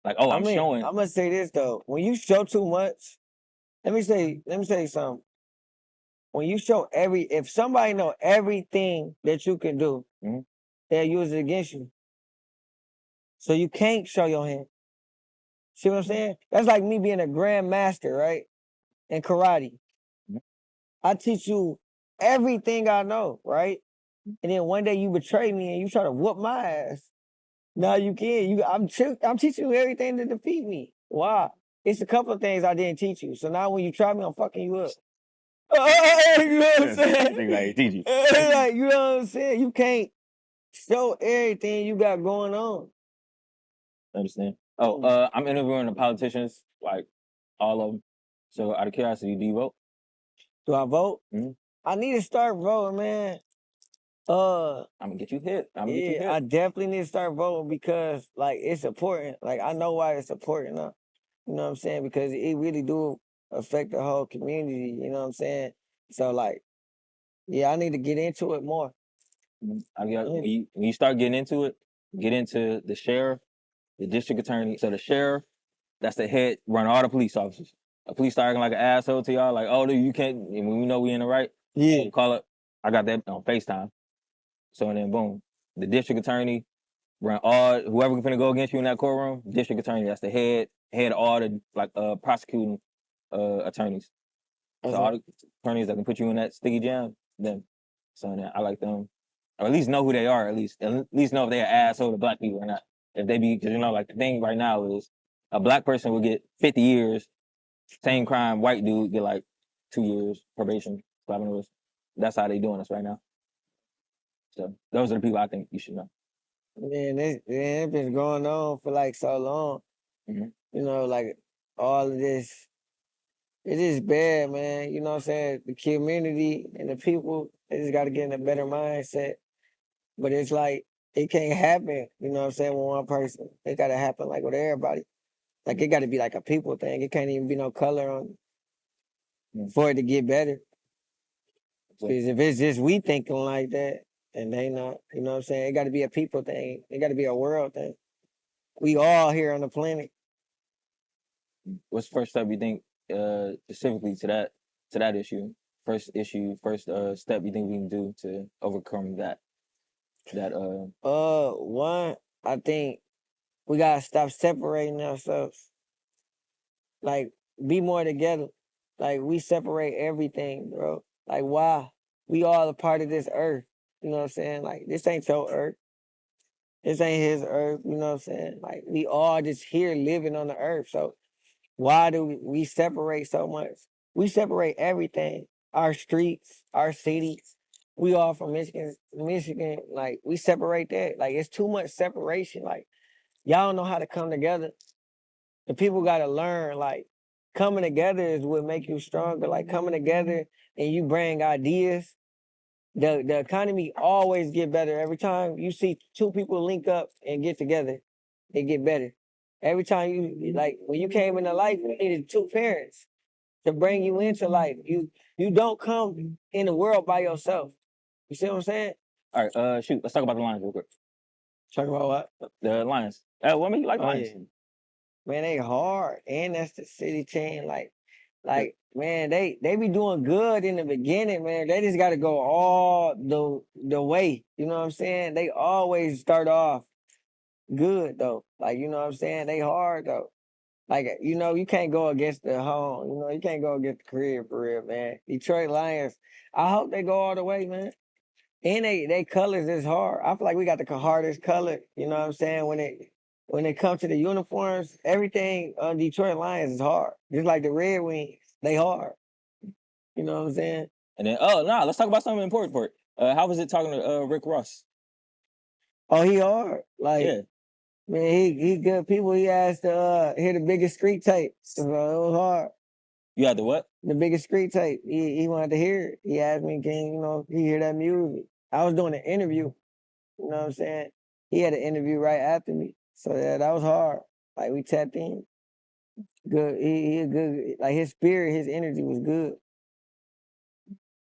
Like, oh, I'm showing. I'm gonna say this though. When you show too much, let me say something. When you show if somebody know everything that you can do, they'll use it against you. So you can't show your hand. See what I'm saying? That's like me being a grandmaster, right? In karate. I teach you everything I know, right? And then one day you betray me and you try to whoop my ass. No, you can't. I'm teaching you everything to defeat me. Why? It's a couple of things I didn't teach you. So now when you try me, I'm fucking you up. You know what I'm saying? Like, teach you. Like, you know what I'm saying? You can't show everything you got going on. Understand? Oh, I'm interviewing the politicians, like all of them. So out of curiosity, do you vote? Do I vote? I need to start voting, man. I'm gonna get you hit. I definitely need to start voting because like it's important. Like I know why it's important now. You know what I'm saying? Because it really do affect the whole community, you know what I'm saying? So like, yeah, I need to get into it more. When you start getting into it, get into the sheriff, the district attorney. So the sheriff, that's the head, run all the police officers. A police start acting like an asshole to y'all, like, oh, you can't, and when we know we in the right, call it. I got that on FaceTime. So then boom, the district attorney run all, whoever finna go against you in that courtroom, district attorney, that's the head of all the like prosecuting attorneys. So all the attorneys that can put you in that sticky jam, them. So then I like them. or at least know who they are. At least know if they're an asshole to black people or not. If they be, because you know, like the thing right now is a black person will get 50 years, same crime. White dude get like 2 years probation. That's how they doing us right now. So those are the people I think you should know. Man, it's been going on for like so long. Mm-hmm. You know, like all of this, it is bad, man. You know what I'm saying? The community and the people, they just got to get in a better mindset. But it's like, it can't happen, you know what I'm saying, with one person. It got to happen like with everybody. Like it got to be like a people thing. It can't even be no color on it for it to get better. Because if it's just we thinking like that, and they not, you know what I'm saying? It got to be a people thing. It got to be a world thing. We all here on the planet. What's the first step you think specifically to that issue? First step you think we can do to overcome that? One, I think we gotta stop separating ourselves. Like, be more together. Like, we separate everything, bro. Like, why? We all a part of this earth. You know what I'm saying? Like, this ain't your earth. This ain't his earth. You know what I'm saying? Like, we all just here living on the earth. So why do we separate so much? We separate everything. Our streets, our cities. We all from Michigan. Like, we separate that. Like, it's too much separation. Like, y'all don't know how to come together. The people gotta learn, like, coming together is what make you stronger. Like, coming together and you bring ideas. The economy always get better. Every time you see two people link up and get together, it get better. Every time you, like, when you came into life, you needed two parents to bring you into life. You don't come in the world by yourself. You see what I'm saying? All right, shoot. Let's talk about the Lions real quick. Talk about what? The Lions. What made you like Lions? Yeah. Man, they hard, and that's the city team. Like man, they be doing good in the beginning, man. They just got to go all the way. You know what I'm saying? They always start off good though. Like, you know what I'm saying? They hard though. Like, you know, you can't go against the home. You know, you can't go against the career for real, man. Detroit Lions. I hope they go all the way, man. And they colors is hard. I feel like we got the hardest color. You know what I'm saying? When it comes to the uniforms, everything on Detroit Lions is hard. Just like the Red Wings, they hard. You know what I'm saying? And then let's talk about something important for it. How was it talking to Rick Ross? Oh, he hard. Like, yeah. Man, he good people. He asked to hear the biggest street tape. So it was hard. You had the what? The biggest street tape. He wanted to hear it. He asked me, can he hear that music? I was doing an interview. You know what I'm saying? He had an interview right after me. So that was hard. Like, we tapped in. Good. He good. Like, his spirit, his energy was good.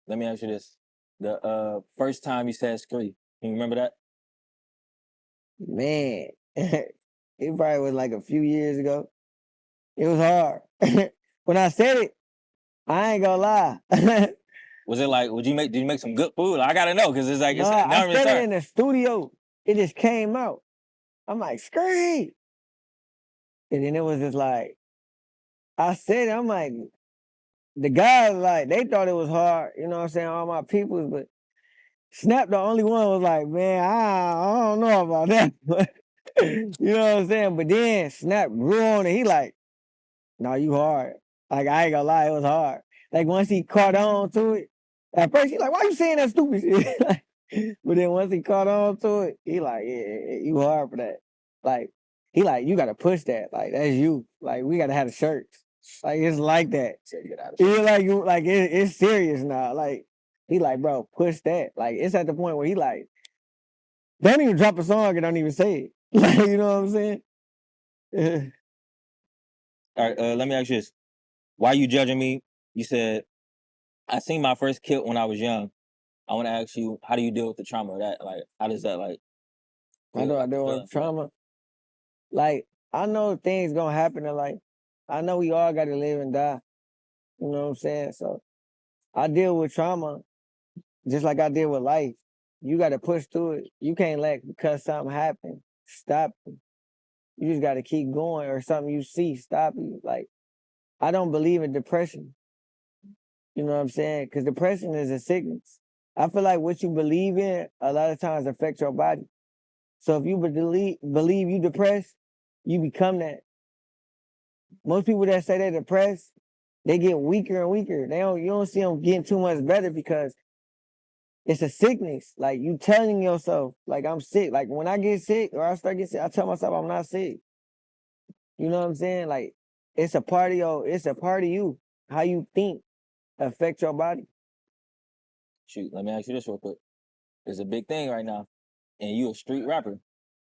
Let me ask you this. The first time you said "scree," can you remember that? Man, it probably was like a few years ago. It was hard. When I said it, I ain't gonna lie. Was it like, did you make some good food? I gotta know, because it's like, no, I said it in the studio. It just came out. I'm like, "Scream!" And then it was just like, I said it, I'm like, the guys, like, they thought it was hard, you know what I'm saying, all my peoples, but Snap, the only one, was like, man, I don't know about that. You know what I'm saying? But then Snap grew on it. He like, no, you hard. Like, I ain't gonna lie, it was hard. Like, once he caught on to it, at first he like, why you saying that stupid shit? But then once he caught on to it, he like, yeah, you hard for that. Like, he like, you gotta push that. Like, that's you. Like, we gotta have the shirts. Like, it's like that. It's serious now. Like, he like, bro, push that. Like, it's at the point where he like, don't even drop a song and don't even say it. Like, you know what I'm saying? All right, let me ask you this. Why you judging me? You said, I seen my first kid when I was young. I want to ask you, how do you deal with the trauma of that? Like, how does that, like... How do I deal with trauma? Like, I know things gonna happen in life. I know we all gotta live and die. You know what I'm saying? So, I deal with trauma just like I deal with life. You gotta push through it. You can't let, because something happened, stop you. You just gotta keep going, or something you see stop you. Like, I don't believe in depression. You know what I'm saying? Because depression is a sickness. I feel like what you believe in a lot of times affects your body. So if you believe you depressed, you become that. Most people that say they're depressed, they get weaker and weaker. You don't see them getting too much better because it's a sickness. Like you telling yourself, like I'm sick. Like when I get sick or I start getting sick, I tell myself I'm not sick. You know what I'm saying? Like it's a part of you. How you think affects your body. Shoot, let me ask you this real quick. There's a big thing right now, and you a street rapper.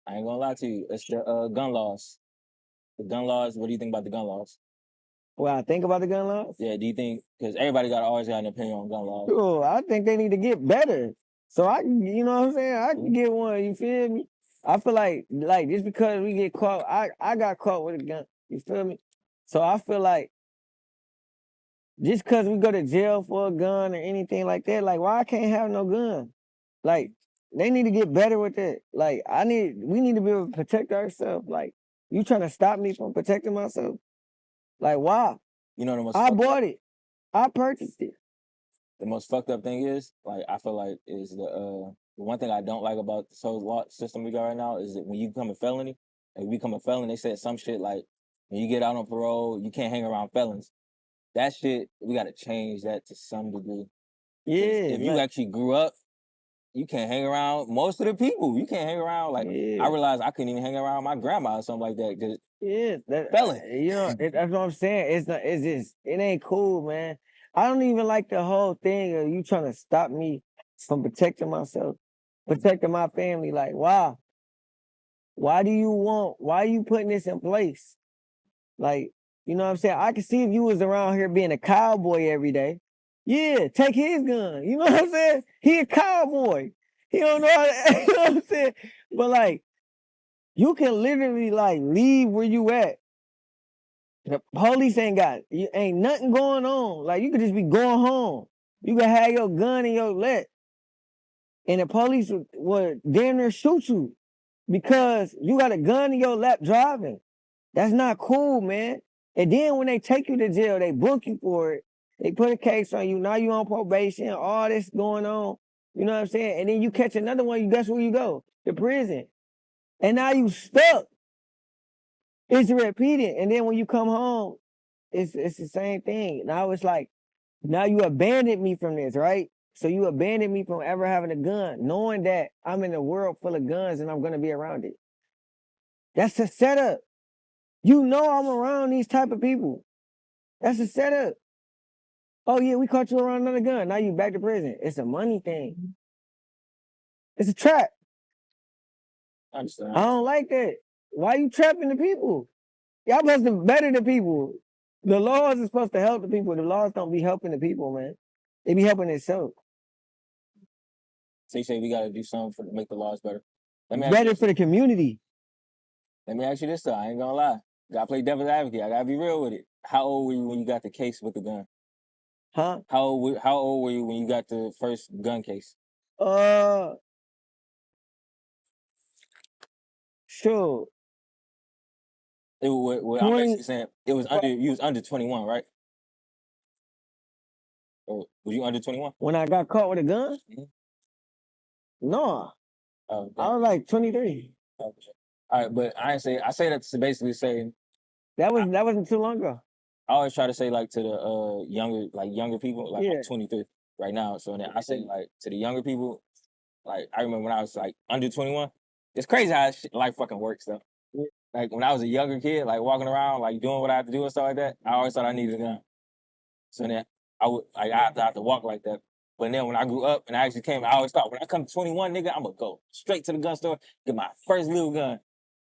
I ain't gonna lie to you. It's the gun laws. The gun laws. What do you think about the gun laws? Well, I think about the gun laws. Yeah, do you think, because everybody always got an opinion on gun laws. Sure, I think they need to get better. So I can, you know what I'm saying? I can get one, you feel me? I feel like just because we get caught, I got caught with a gun, you feel me? So I feel like just because we go to jail for a gun or anything like that, like why I can't have no gun? Like they need to get better with that. Like we need to be able to protect ourselves. Like you trying to stop me from protecting myself? Like why? You know the most I bought it. I purchased it. The most fucked up thing is, like, I feel like is the one thing I don't like about this whole law system we got right now is that when you become a felony, and you become a felon, they said some shit like when you get out on parole, you can't hang around felons. That shit, we gotta change that to some degree. Yeah. If you actually grew up, you can't hang around most of the people. You can't hang around. Like I realized I couldn't even hang around my grandma or something like that. Cause that felon. You know, that's what I'm saying. It ain't cool, man. I don't even like the whole thing of you trying to stop me from protecting myself, protecting my family. Like, why? Why are you putting this in place? Like, you know what I'm saying? I can see if you was around here being a cowboy every day. Yeah, take his gun. You know what I'm saying? He a cowboy. He don't know how to, you know what I'm saying? But like, you can literally like leave where you at. The police ain't nothing going on. Like you could just be going home. You could have your gun in your lap. And the police would damn near shoot you because you got a gun in your lap driving. That's not cool, man. And then when they take you to jail, they book you for it. They put a case on you. Now you on probation, all this going on. You know what I'm saying? And then you catch another one, you guess where you go? To prison. And now you stuck. It's repeating. And then when you come home, it's the same thing. Now it's like, now you abandoned me from this, right? So you abandoned me from ever having a gun, knowing that I'm in a world full of guns and I'm gonna be around it. That's a setup. You know I'm around these type of people. That's a setup. Oh yeah, we caught you around another gun. Now you back to prison. It's a money thing. It's a trap. I understand. I don't like that. Why you trapping the people? Y'all supposed to better the people. The laws are supposed to help the people. The laws don't be helping the people, man. They be helping themselves. So you say we gotta do something to make the laws better. Better for the community. Let me ask you this though. I ain't gonna lie. Gotta play devil's advocate. I gotta be real with it. How old were you when you got the case with the gun? Huh? How old were you when you got the first gun case? Sure. I'm basically saying it was you was under 21, right? Or were you under 21? When I got caught with a gun? No. Oh, I was like 23. Okay. All right, but I say that to basically say that wasn't too long ago. I always try to say like to the younger people, like I'm 23 right now. So then I say like to the younger people, like I remember when I was like under 21. It's crazy how life fucking works though. Yeah. Like when I was a younger kid, like walking around, like doing what I had to do and stuff like that, I always thought I needed a gun. So then I have to walk like that. But then when I grew up and I actually came, I always thought when I come to 21, nigga, I'm gonna go straight to the gun store, get my first little gun.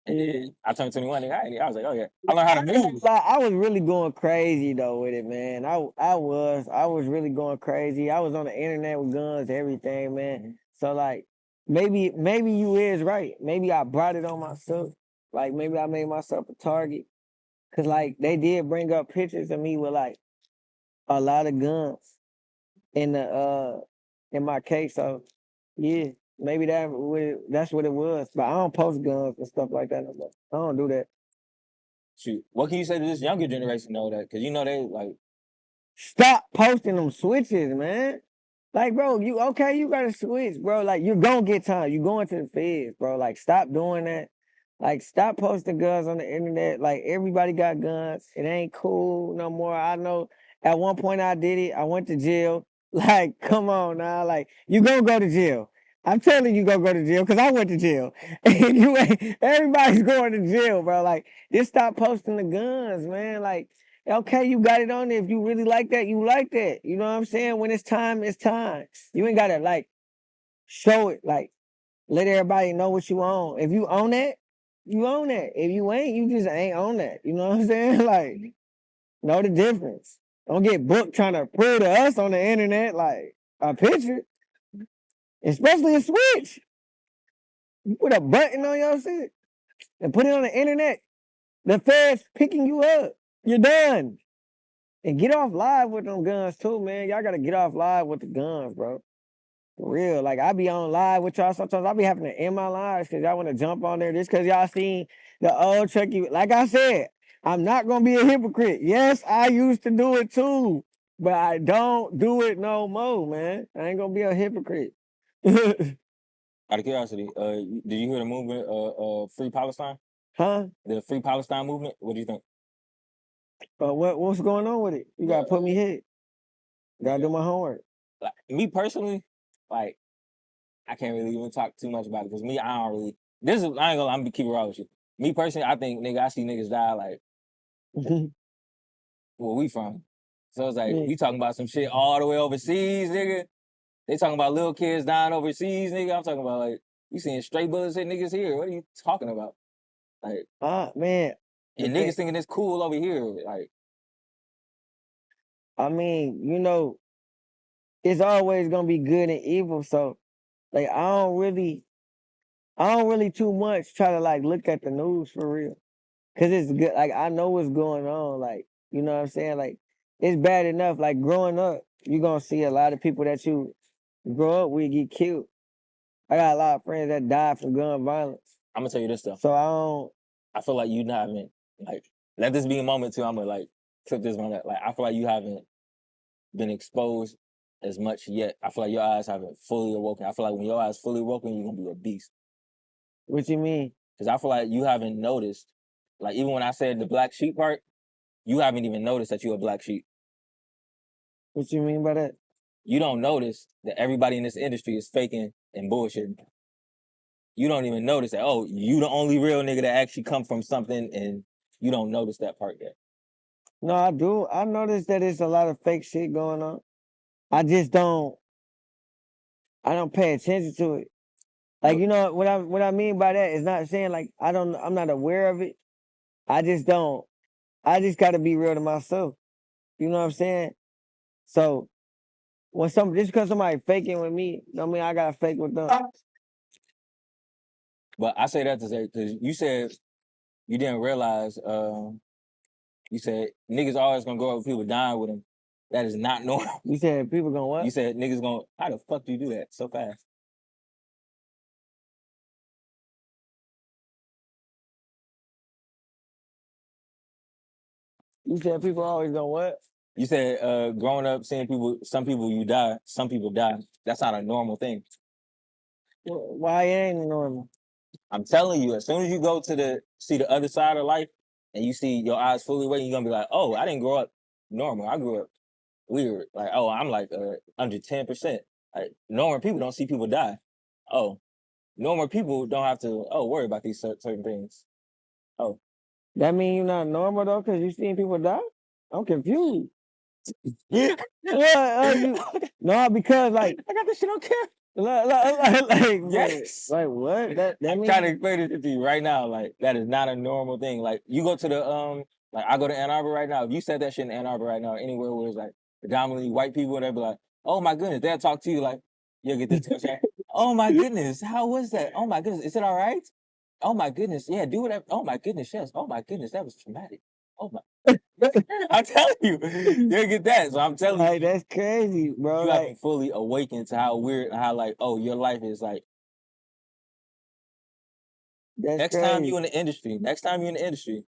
And then I turned 21, nigga. I was like, oh yeah, I learned how to move. I was really going crazy though with it, man. I was really going crazy. I was on the internet with guns, everything, man. So like, maybe you is right. Maybe I brought it on myself. Like maybe I made myself a target. Cause like they did bring up pictures of me with like a lot of guns in my case. So yeah, maybe that's what it was. But I don't post guns and stuff like that no more. I don't do that. Shoot, what can you say to this younger generation though? That because you know they like stop posting them switches, man. Like, bro, you gotta switch, bro. Like, you're gonna get time. You going to the feds, bro. Like, stop doing that. Like, stop posting guns on the internet. Like, everybody got guns. It ain't cool no more. I know at one point I did it. I went to jail. Like, come on now. Like, you gonna go to jail. I'm telling you gonna go to jail because I went to jail. And you ain't, everybody's going to jail, bro. Like, just stop posting the guns, man. Like, okay, you got it on there. If you really like that, you like that. You know what I'm saying? When it's time, it's time. You ain't gotta like show it. Like, let everybody know what you own. If you own that, you own that. If you ain't, you just ain't on that. You know what I'm saying? Like, know the difference. Don't get booked trying to prove to us on the internet like a picture, especially a switch. You put a button on your shit and put it on the internet. The feds picking you up. You're done. And get off live with them guns too, man. Y'all gotta get off live with the guns, bro. For real. Like, I be on live with y'all sometimes. I be having to end my lives because y'all want to jump on there just because y'all seen the old Chucky. Like I said, I'm not gonna be a hypocrite. Yes, I used to do it too, but I don't do it no more, man. I ain't gonna be a hypocrite. Out of curiosity, did you hear the movement, Free Palestine? Huh? The Free Palestine movement? What do you think? What's going on with it? You gotta put me hit. Gotta do my homework. Like, me personally, like, I can't really even talk too much about it because I don't really. I ain't gonna lie, I'm gonna keep it real with you. Me personally, I think, nigga, I see niggas die like where we from. So it's like, we talking about some shit all the way overseas, nigga. They talking about little kids dying overseas, nigga. I'm talking about, like, you seeing straight bullets hit niggas here. What are you talking about? Like, man. And niggas thinking it's cool over here. Like, I mean, you know, it's always gonna be good and evil. So, like, I don't really too much try to like look at the news for real, cause it's good. Like, I know what's going on. Like, you know what I'm saying? Like, it's bad enough. Like, growing up, you gonna see a lot of people that you grow up with get killed. I got a lot of friends that died from gun violence. I'm gonna tell you this though. So I feel like you haven't, like, let this be a moment too. I'm gonna like flip this one up. Like, I feel like you haven't been exposed as much yet. I feel like your eyes haven't fully awoken. I feel like when your eyes fully awoken, you're gonna be a beast. What you mean? Because I feel like you haven't noticed, like, even when I said the black sheep part, you haven't even noticed that you're a black sheep. What you mean by that? You don't notice that everybody in this industry is faking and bullshitting. You don't even notice that, oh, you the only real nigga that actually come from something, and you don't notice that part yet. No, I do. I noticed that there's a lot of fake shit going on. I just don't pay attention to it. Like, you know, what I mean by that is not saying like I'm not aware of it. I just gotta be real to myself. You know what I'm saying? So when just because somebody faking with me, don't mean I gotta fake with them. But I say that to say, because you said you didn't realize, you said niggas always gonna grow up with people dying with them. That is not normal. You said people gonna what? You said niggas gonna, how the fuck do you do that so fast? You said people always gonna what? You said growing up seeing some people die. That's not a normal thing. Why it ain't normal? I'm telling you, as soon as you go to see the other side of life and you see your eyes fully awake, you're gonna be like, oh, I didn't grow up normal. I grew up weird. Like, oh, I'm like under 10%. Like, normal people don't see people die. Oh, normal people don't have to worry about these certain things. Oh, That mean you're not normal though, cause you seen people die? I'm confused. yeah. No, because like I got this shit on camera. like Yes. Like what? That I'm means trying to explain it to you right now. Like, that is not a normal thing. Like, you go to the like, I go to Ann Arbor right now. If you said that shit in Ann Arbor right now, anywhere where it's like predominantly white people, they'll be like, oh my goodness, they'll talk to you like, you'll get this touch. Oh my goodness, how was that? Oh my goodness, is it all right? Oh my goodness, yeah, do whatever. Oh my goodness, yes. Oh my goodness, that was traumatic. Oh my, I'm telling you, you'll get that. So I'm telling like, you, that's crazy, bro. you Like, haven't fully awakened to how weird, how like, oh, your life is like. that's Next crazy. time you're in the industry,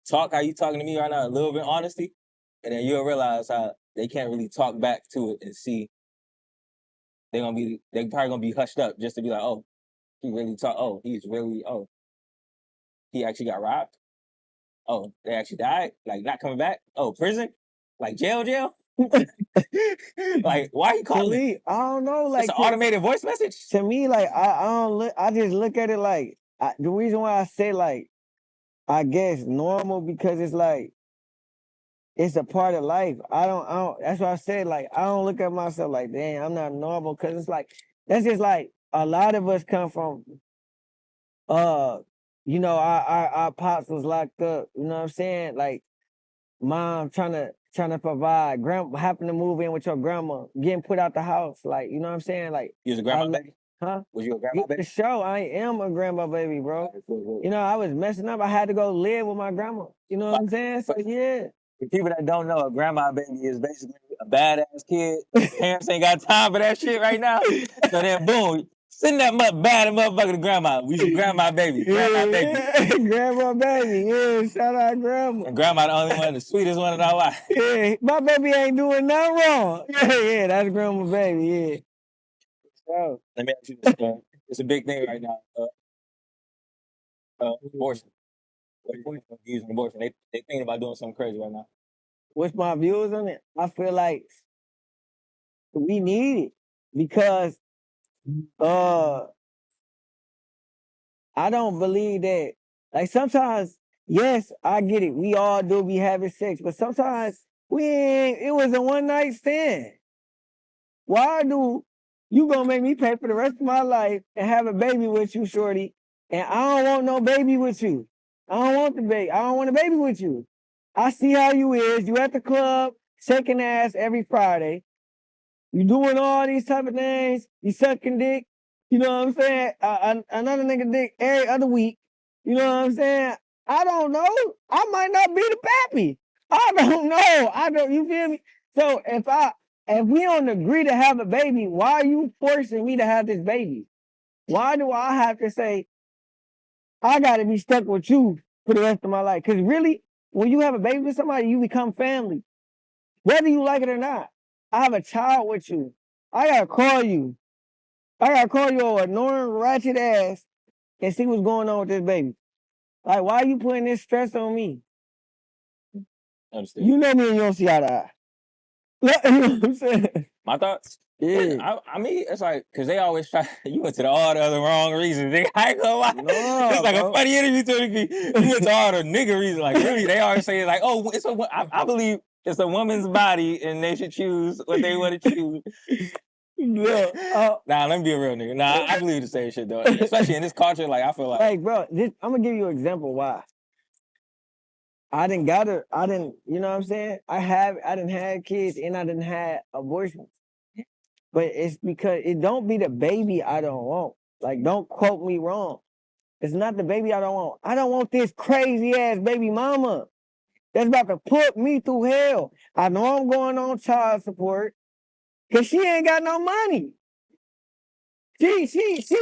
talk how you talking to me right now, a little bit honesty, and then you'll realize how they can't really talk back to it and see they probably gonna be hushed up just to be like, oh, he actually got robbed. Oh, they actually died. Like not coming back. Oh, prison. Like jail. Like why he To calling? me, I don't know. It's Like an automated voice message. to me, like I don't look. I just look at it like the reason why I say like I guess normal because it's like it's a part of life. I don't. That's why I said like I don't look at myself like damn I'm not normal because it's like that's just like a lot of us come from. You know our pops was locked up. You know what I'm saying? Like mom trying to provide. Grandma happened to move in with your grandma, getting put out the house. Like, you know what I'm saying? Like, You was a grandma baby? Huh? Was you a grandma baby? The show, I am a grandma baby, bro. Cool. You know, I was messing up. I had to go live with my grandma. You know what I'm saying? So yeah. For people that don't know, a grandma baby is basically a badass kid. Parents ain't got time for that shit right now. So then boom, send that bad motherfucker to grandma. We your grandma baby. Grandma baby. Grandma baby. Yeah, shout out grandma. And grandma the only one, the sweetest one in our life. Yeah, my baby ain't doing nothing wrong. Yeah, that's grandma baby, yeah. So let me ask you this. It's a big thing right now. Abortion. What are your views on abortion? They thinking about doing something crazy right now. What's my views on it? I feel like we need it because I don't believe that. Like sometimes, yes, I get it. We all do be having sex, but sometimes it was a one night stand. Why do you gonna make me pay for the rest of my life and have a baby with you, shorty? And I don't want no baby with you. I don't want the baby. I don't want a baby with you. I see how you is. You at the club, shaking ass every Friday. You doing all these type of things. You sucking dick. You know what I'm saying? Another nigga dick every other week. You know what I'm saying? I don't know. I might not be the pappy. I don't know. You feel me? So if we don't agree to have a baby, why are you forcing me to have this baby? Why do I have to say, I gotta be stuck with you for the rest of my life? Because really, when you have a baby with somebody, you become family. Whether you like it or not. I have a child with you. I gotta call you. I gotta call your annoying ratchet ass and see what's going on with this baby. Like, why are you putting this stress on me? Understand. You know me and you don't see eye to eye. You know what I'm saying? My thoughts? Yeah. I mean, it's like, because they always try, you went to all the other wrong reasons. I ain't gonna lie. No, it's like bro. a funny interview to me. You went to all the nigga reasons. Like, really, they always say, like, oh, I believe it's a woman's body and they should choose what they want to choose. Yeah. Nah, let me be a real nigga. Nah, I believe the same shit, though. Especially in this culture, like, I feel like. Like, bro, I'm gonna give you an example why. I didn't, you know what I'm saying? I didn't have kids and I didn't have abortions. But it's because it don't be the baby I don't want. Like, don't quote me wrong. It's not the baby I don't want. I don't want this crazy ass baby mama that's about to put me through hell. I know I'm going on child support because she ain't got no money. She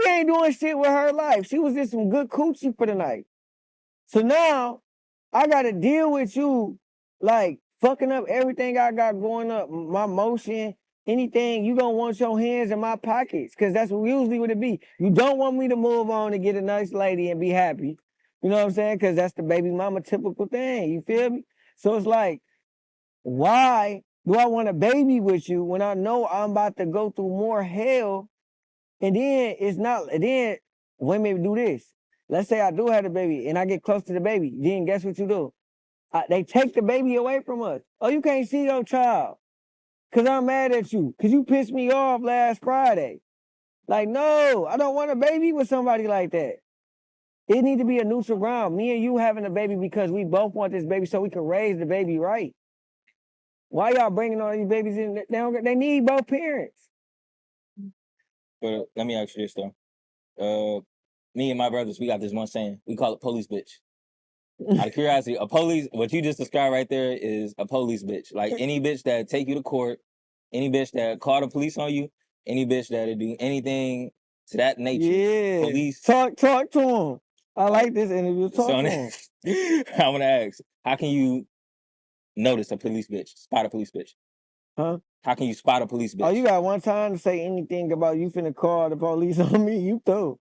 ain't doing shit with her life. She was just some good coochie for the night. So now I gotta deal with you like fucking up everything I got going up, my motion, anything. You don't want your hands in my pockets because that's usually what it be. You don't want me to move on and get a nice lady and be happy. You know what I'm saying? Because that's the baby mama typical thing. You feel me? So it's like, why do I want a baby with you when I know I'm about to go through more hell? And then women do this. Let's say I do have a baby and I get close to the baby. Then guess what you do? They take the baby away from us. Oh, you can't see your child. Because I'm mad at you. Because you pissed me off last Friday. Like, no, I don't want a baby with somebody like that. It need to be a neutral ground. Me and you having a baby because we both want this baby so we can raise the baby right. Why y'all bringing all these babies in? They need both parents. But let me ask you this, though. Me and my brothers, we got this one saying. We call it police bitch. Out of curiosity, what you just described right there is a police bitch. Like any bitch that take you to court, any bitch that call the police on you, any bitch that'll do anything to that nature. Yeah. Police. Talk to him. I like this interview. Talk to him. I want to ask, how can you notice a police bitch, spot a police bitch? Huh? How can you spot a police bitch? Oh, you got one time to say anything about you finna call the police on me, you through.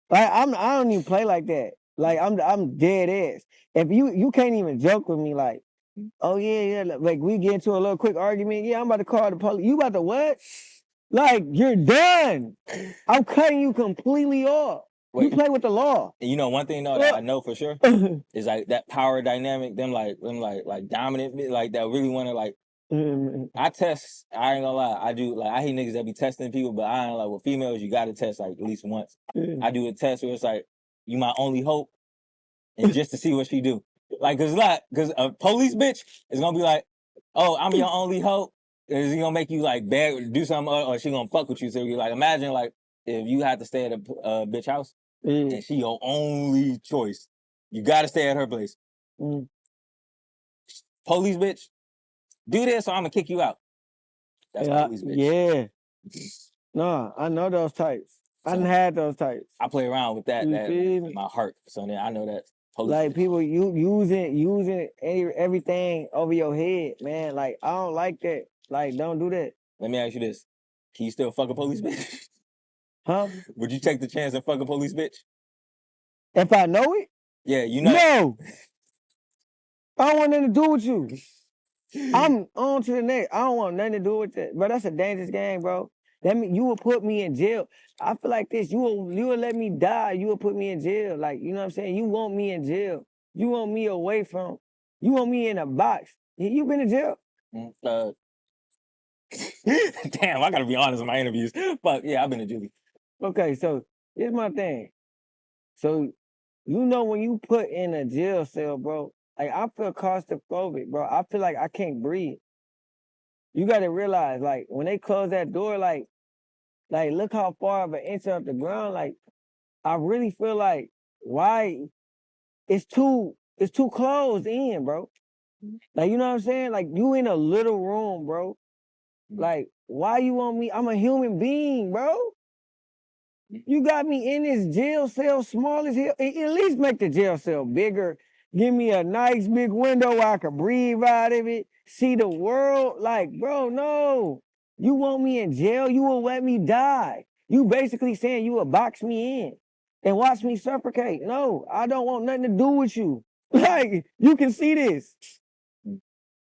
Like I don't even play like that. Like I'm dead ass. If you can't even joke with me like, oh yeah, like we get into a little quick argument. Yeah, I'm about to call the police. You about to what? Like you're done. I'm cutting you completely off. You Wait, play with the law. and you know one thing though that I know for sure is like that power dynamic. Them like dominant, like that really want to like. I test. I ain't gonna lie. I do like I hate niggas that be testing people, but I ain't like with females. You gotta test like at least once. I do a test where it's like you my only hope, and just to see what she do. Like, cause a police bitch is gonna be like, oh, I'm your only hope. Is he gonna make you like beg, do something, or she gonna fuck with you? So you like imagine like if you had to stay at a bitch house and she your only choice, you gotta stay at her place. Police bitch, do this or I'm gonna kick you out. That's police bitch. Yeah. No, I know those types. I done had those types. I play around with that in my heart. So then I know that police like bitch. People using everything over your head, man. Like I don't like that. Like don't do that. Let me ask you this: can you still fuck a police bitch? Huh? Would you take the chance and fuck a police bitch? If I know it? Yeah, you know. No. I don't want nothing to do with you. I'm on to the next. I don't want nothing to do with that. Bro, that's a dangerous game, bro. That mean you will put me in jail. I feel like this. You will let me die. You will put me in jail. Like, you know what I'm saying? You want me in jail. You want me away from. You want me in a box. You been in jail? Damn, I gotta be honest in my interviews. But yeah, I've been in jail. Okay, so here's my thing. So, you know when you put in a jail cell, bro, like I feel claustrophobic, bro. I feel like I can't breathe. You gotta realize, like, when they close that door, like look how far of an inch off the ground. Like, I really feel like why it's too closed in, bro. Like, you know what I'm saying? Like, you in a little room, bro. Like, why you want me? I'm a human being, bro. You got me in this jail cell, small as hell. At least make the jail cell bigger. Give me a nice big window where I can breathe out of it, see the world. Like, bro, no. You want me in jail? You will let me die. You basically saying you will box me in and watch me suffocate. No, I don't want nothing to do with you. Like, you can see this.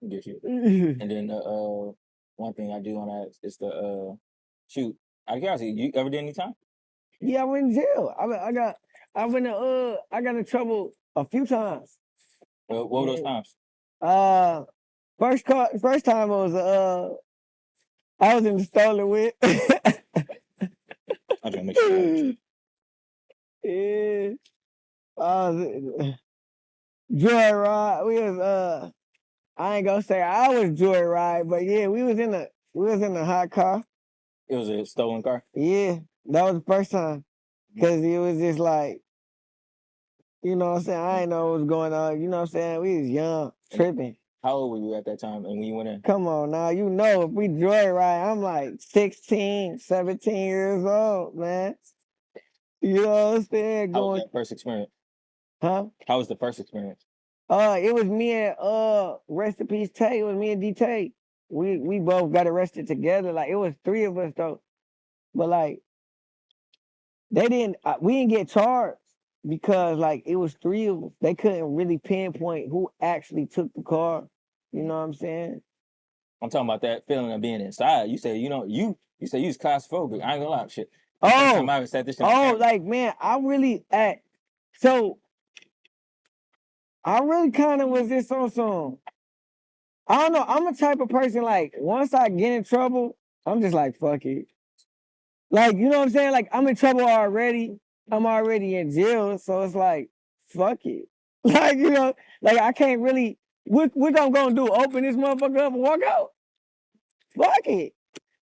Get you. And then one thing I do want to ask is the shoot. I guess you ever did any time? Yeah, I went in jail. I got in trouble a few times. What were those times? First time was I was in the stolen whip. I'm trying to make sure. Yeah. Joyride. We was I ain't gonna say I was joyride, but yeah, we was in a hot car. It was a stolen car? Yeah, that was the first time. Cause it was just like, you know what I'm saying? I ain't know what was going on. You know what I'm saying? We was young, tripping. How old were you at that time and when you went in? Come on now, you know if we joyride, I'm like 16, 17 years old, man. You know what I'm saying? How was that first experience? Huh? How was the first experience? It was me and rest in peace Tay. It was me and D Tay. We both got arrested together. Like it was 3 of us though. But like we didn't get charged because like it was 3 of us. They couldn't really pinpoint who actually took the car. You know what I'm saying? I'm talking about that feeling of being inside. You say, you say you was claustrophobic. I ain't gonna lie, shit. Like man, I really kind of was this on some. I don't know. I'm a type of person like once I get in trouble, I'm just like fuck it. Like you know what I'm saying? Like I'm in trouble already. I'm already in jail, so it's like fuck it. Like you know, like I can't really. What I'm gonna do? Open this motherfucker up and walk out? Fuck it.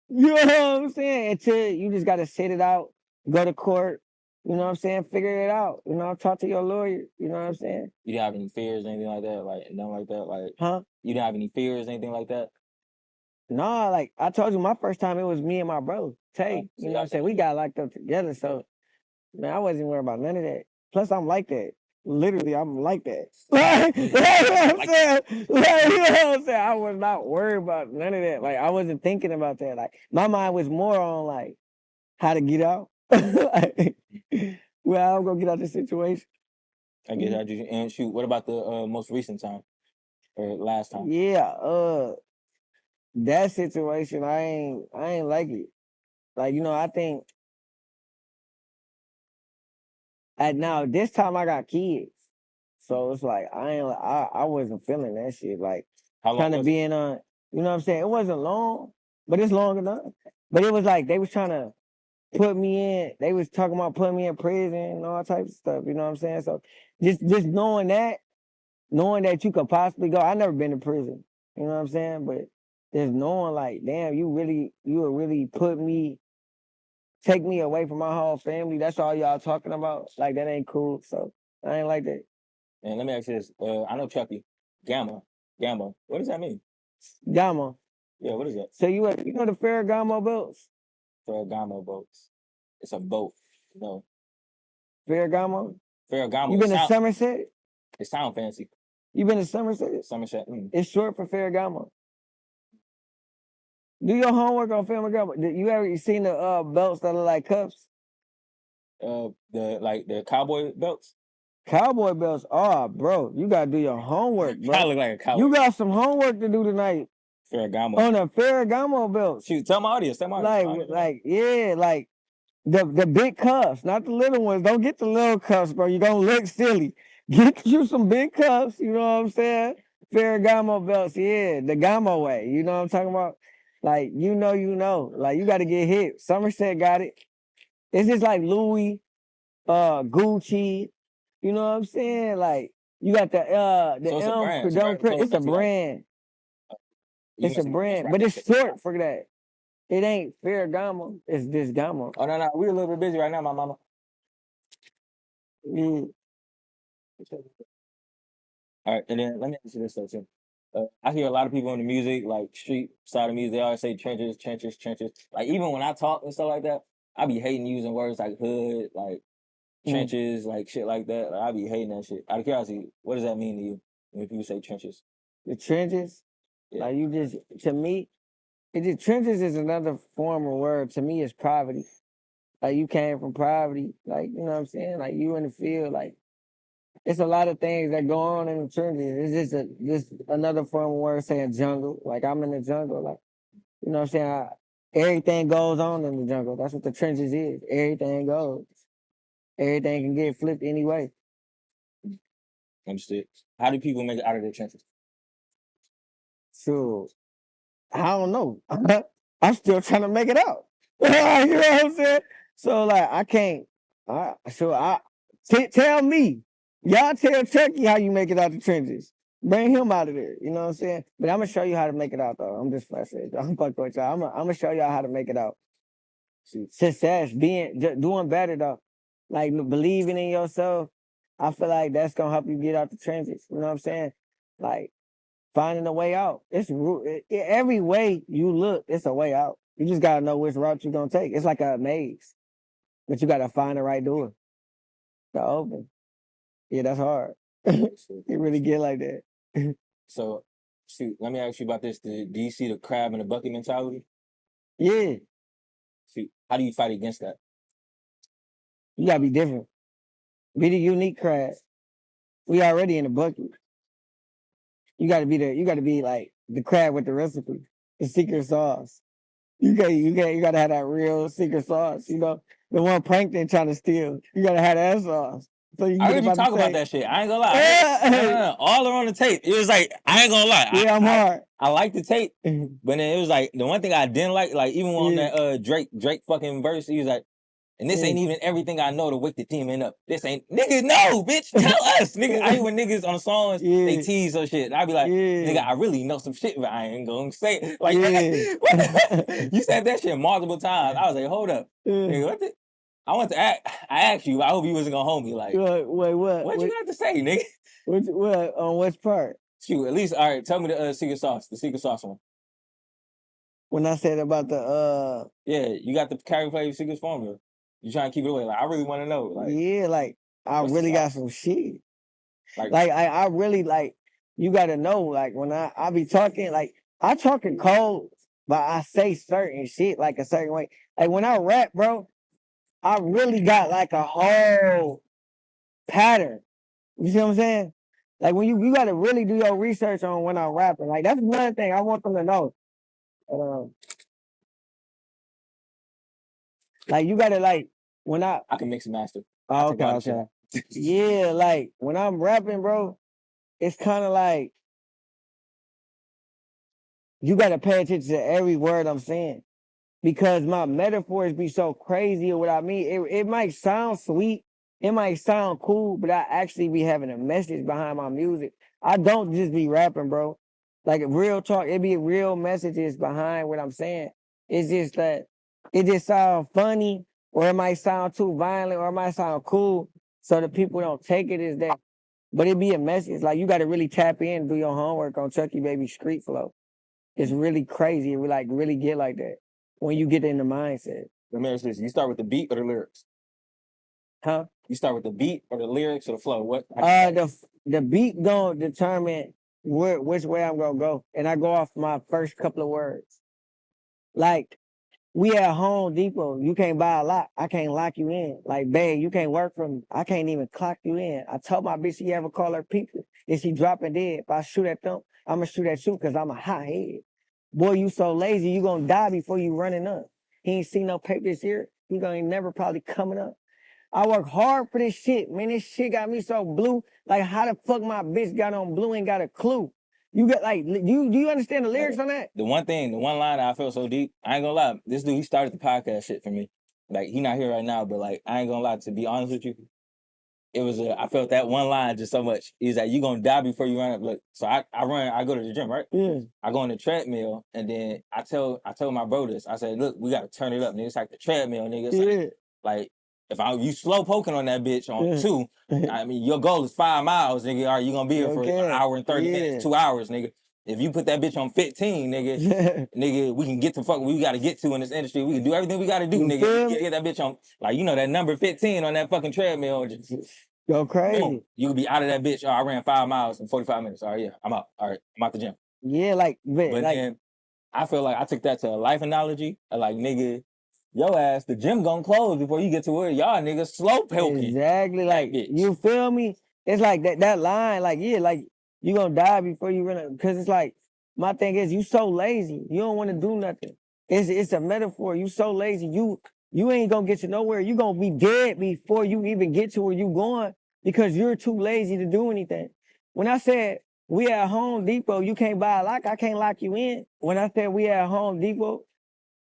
You know what I'm saying? Until you just gotta sit it out, go to court. You know what I'm saying? Figure it out. You know, talk to your lawyer. You know what I'm saying? You didn't have any fears or anything like that? Like, nothing like that? Like, huh? You didn't have any fears or anything like that? Nah, like, I told you my first time, it was me and my bro, Tay. You know what I'm saying? We got locked up together, so, man, I wasn't worried about none of that. Plus, I'm like that. literally, I'm like that. Like, you know what I'm saying? Like, you know what I'm saying? I was not worried about none of that. Like, I wasn't thinking about that. Like, my mind was more on like how to get out. Like, well, I'm gonna get out the situation. I guess I just and shoot. What about the most recent time or last time? Yeah, that situation, I ain't like it. Like, I think now this time I got kids. So it's like I wasn't feeling that shit. Like How long trying to was be in on, you know what I'm saying? It wasn't long, but it's long enough. But it was like they was trying to put me in, they was talking about putting me in prison and all types of stuff, you know what I'm saying? So just knowing that you could possibly go, I never been to prison, you know what I'm saying? But just knowing like, damn, you would really take me away from my whole family. That's all y'all talking about. Like that ain't cool. So I ain't like that. And let me ask you this. I know Chucky. Gamo. What does that mean? Gamo. Yeah, what is that? So you know the Ferragamo belts? Ferragamo boats. It's a boat. No. Ferragamo? Ferragamo. You been to Somerset? It sound fancy. You been to Somerset? Somerset. It's short for Ferragamo. Do your homework on Ferragamo. You ever seen the belts that are like cuffs? The cowboy belts? Cowboy belts? Oh, bro, you gotta do your homework, bro. I look like a cowboy. You got some homework to do tonight. Ferragamo. On the Ferragamo belts. Shoot, tell my audience. Yeah, like the big cuffs, not the little ones. Don't get the little cuffs, bro. You're gonna look silly. Get you some big cuffs, you know what I'm saying? Ferragamo belts, yeah, the Gamo way. You know what I'm talking about? Like, you know. Like, you gotta get hit. Somerset got it. It's just like Louis, Gucci. You know what I'm saying? Like, you got the So it's a brand. It's a brand. It's a brand, but it's short for that. It ain't Ferragamo. It's just Gamo. Oh, no. We're a little bit busy right now, my mama. All right, and then let me ask you this though, too. I hear a lot of people in the music, like street side of music, they always say trenches. Like, even when I talk and stuff like that, I be hating using words like hood, like trenches, like shit like that. Like, I be hating that shit. Out of curiosity, what does that mean to you when people say trenches? The trenches? Yeah. Like, to me, trenches is another form of word. To me, it's poverty. Like, you came from poverty. Like, you know what I'm saying? Like, you in the field, like, it's a lot of things that go on in the trenches. It's just another form of word saying jungle. Like, I'm in the jungle. Like, you know what I'm saying? Everything goes on in the jungle. That's what the trenches is. Everything goes. Everything can get flipped anyway. Understood. How do people make it out of their trenches? So, I don't know. I'm still trying to make it out. You know what I'm saying? So, like, I can't. Tell me. Y'all tell Chucky how you make it out the trenches. Bring him out of there. You know what I'm saying? But I'm gonna show you how to make it out, though. I'm just fucking. I'm fucking with y'all. I'm gonna show y'all how to make it out. Success, doing better though. Like believing in yourself. I feel like that's gonna help you get out the trenches. You know what I'm saying? Like finding a way out. Every way you look, it's a way out. You just gotta know which route you're gonna take. It's like a maze, but you gotta find the right door to open. Yeah, that's hard. It really get like that. So, shoot, let me ask you about this. Do you see the crab in the bucket mentality? Yeah. See, how do you fight against that? You gotta be different. Be the unique crab. We already in the bucket. You gotta be like the crab with the recipe, the secret sauce. You gotta have that real secret sauce. You know, the one Plankton trying to steal. You gotta have that sauce. So you I already talk about that shit. I ain't gonna lie. No. All are on the tape. It was like, I ain't gonna lie. Yeah, I'm hard. I like the tape, but then it was like the one thing I didn't like even on that Drake fucking verse, he was like, and this ain't even everything I know to wake the demon up. This ain't niggas. No, bitch. Tell us, nigga. I hate when niggas on songs they tease or shit. And I be like, nigga, I really know some shit, but I ain't gonna say it. Like, you said that shit multiple times. I was like, hold up, nigga. What the? I asked you. I hope you wasn't gonna hold me. Like, wait, what? What you got to say, nigga? What on which part? Shoot, at least all right. Tell me the secret sauce one. When I said about the yeah, you got the carry play secret formula. You trying to keep it away? Like, I really want to know. Like, yeah, like I really got some shit. Like I really like, you gotta know, like when I be talking, like I talking cold, but I say certain shit like a certain way. Like when I rap, bro, I really got like a whole pattern. You see what I'm saying? Like when you gotta really do your research on when I'm rapping. Like that's another thing I want them to know. Like you gotta like when I can mix and master. oh, okay. Yeah, like when I'm rapping, bro, it's kind of like you gotta pay attention to every word I'm saying because my metaphors be so crazy or what I mean. It might sound sweet, it might sound cool, but I actually be having a message behind my music. I don't just be rapping, bro. Like real talk, it be real messages behind what I'm saying. It's just that it just sound funny, or it might sound too violent, or it might sound cool, so the people don't take it as that. But it be a message. Like you got to really tap in, and do your homework on ChuckyBaby street flow. It's really crazy. It like really get like that when you get in the mindset. Let me ask this: you start with the beat or the lyrics? Huh? You start with the beat or the lyrics or the flow? What? The beat gonna determine which way I'm gonna go, and I go off my first couple of words. Like we at Home Depot, you can't buy a lot. I can't lock you in. Like, babe, you can't work for me. I can't even clock you in. I told my bitch she ever call her people. If she dropping dead, if I shoot at them, I'm gonna shoot at you because I'm a hot head. Boy, you so lazy, you gonna die before you running up. He ain't seen no paper this year. He gonna never probably coming up. I work hard for this shit, man. This shit got me so blue. Like, how the fuck my bitch got on blue and got a clue? You got like, do you understand the lyrics on that? The one line that I feel so deep, I ain't gonna lie. This dude, he started the podcast shit for me. Like, he not here right now, but like, I ain't gonna lie. To be honest with you, it was I felt that one line just so much. He's like, you gonna die before you run up. Look, so I go to the gym, right? Yeah. I go on the treadmill, and then I told my bro this. I said, look, we gotta turn it up, nigga. It's like the treadmill, nigga. It's like if you slow poking on that bitch on 2, I mean, your goal is 5 miles, nigga. Are you gonna be here for an hour and 30 minutes, 2 hours, nigga? If you put that bitch on 15, nigga, nigga, we can get to fuck we gotta get to in this industry. We can do everything we gotta do, nigga. Get that bitch on, like, you know, that number 15 on that fucking treadmill. Just go crazy. Boom. You could be out of that bitch. Oh, I ran 5 miles in 45 minutes. All right, yeah, I'm out. All right, I'm out the gym. Yeah, like, but like, then I feel like I took that to a life analogy. Like, nigga, your ass, the gym gonna close before you get to where y'all niggas slow poking. Exactly, like, you feel me? It's like that line, like, yeah, like, you gonna die before you run up. Because it's like, my thing is, you so lazy. You don't want to do nothing. It's a metaphor. You so lazy. You ain't gonna get to nowhere. You gonna be dead before you even get to where you going because you're too lazy to do anything. When I said, we at Home Depot, you can't buy a lock, I can't lock you in. When I said we at Home Depot,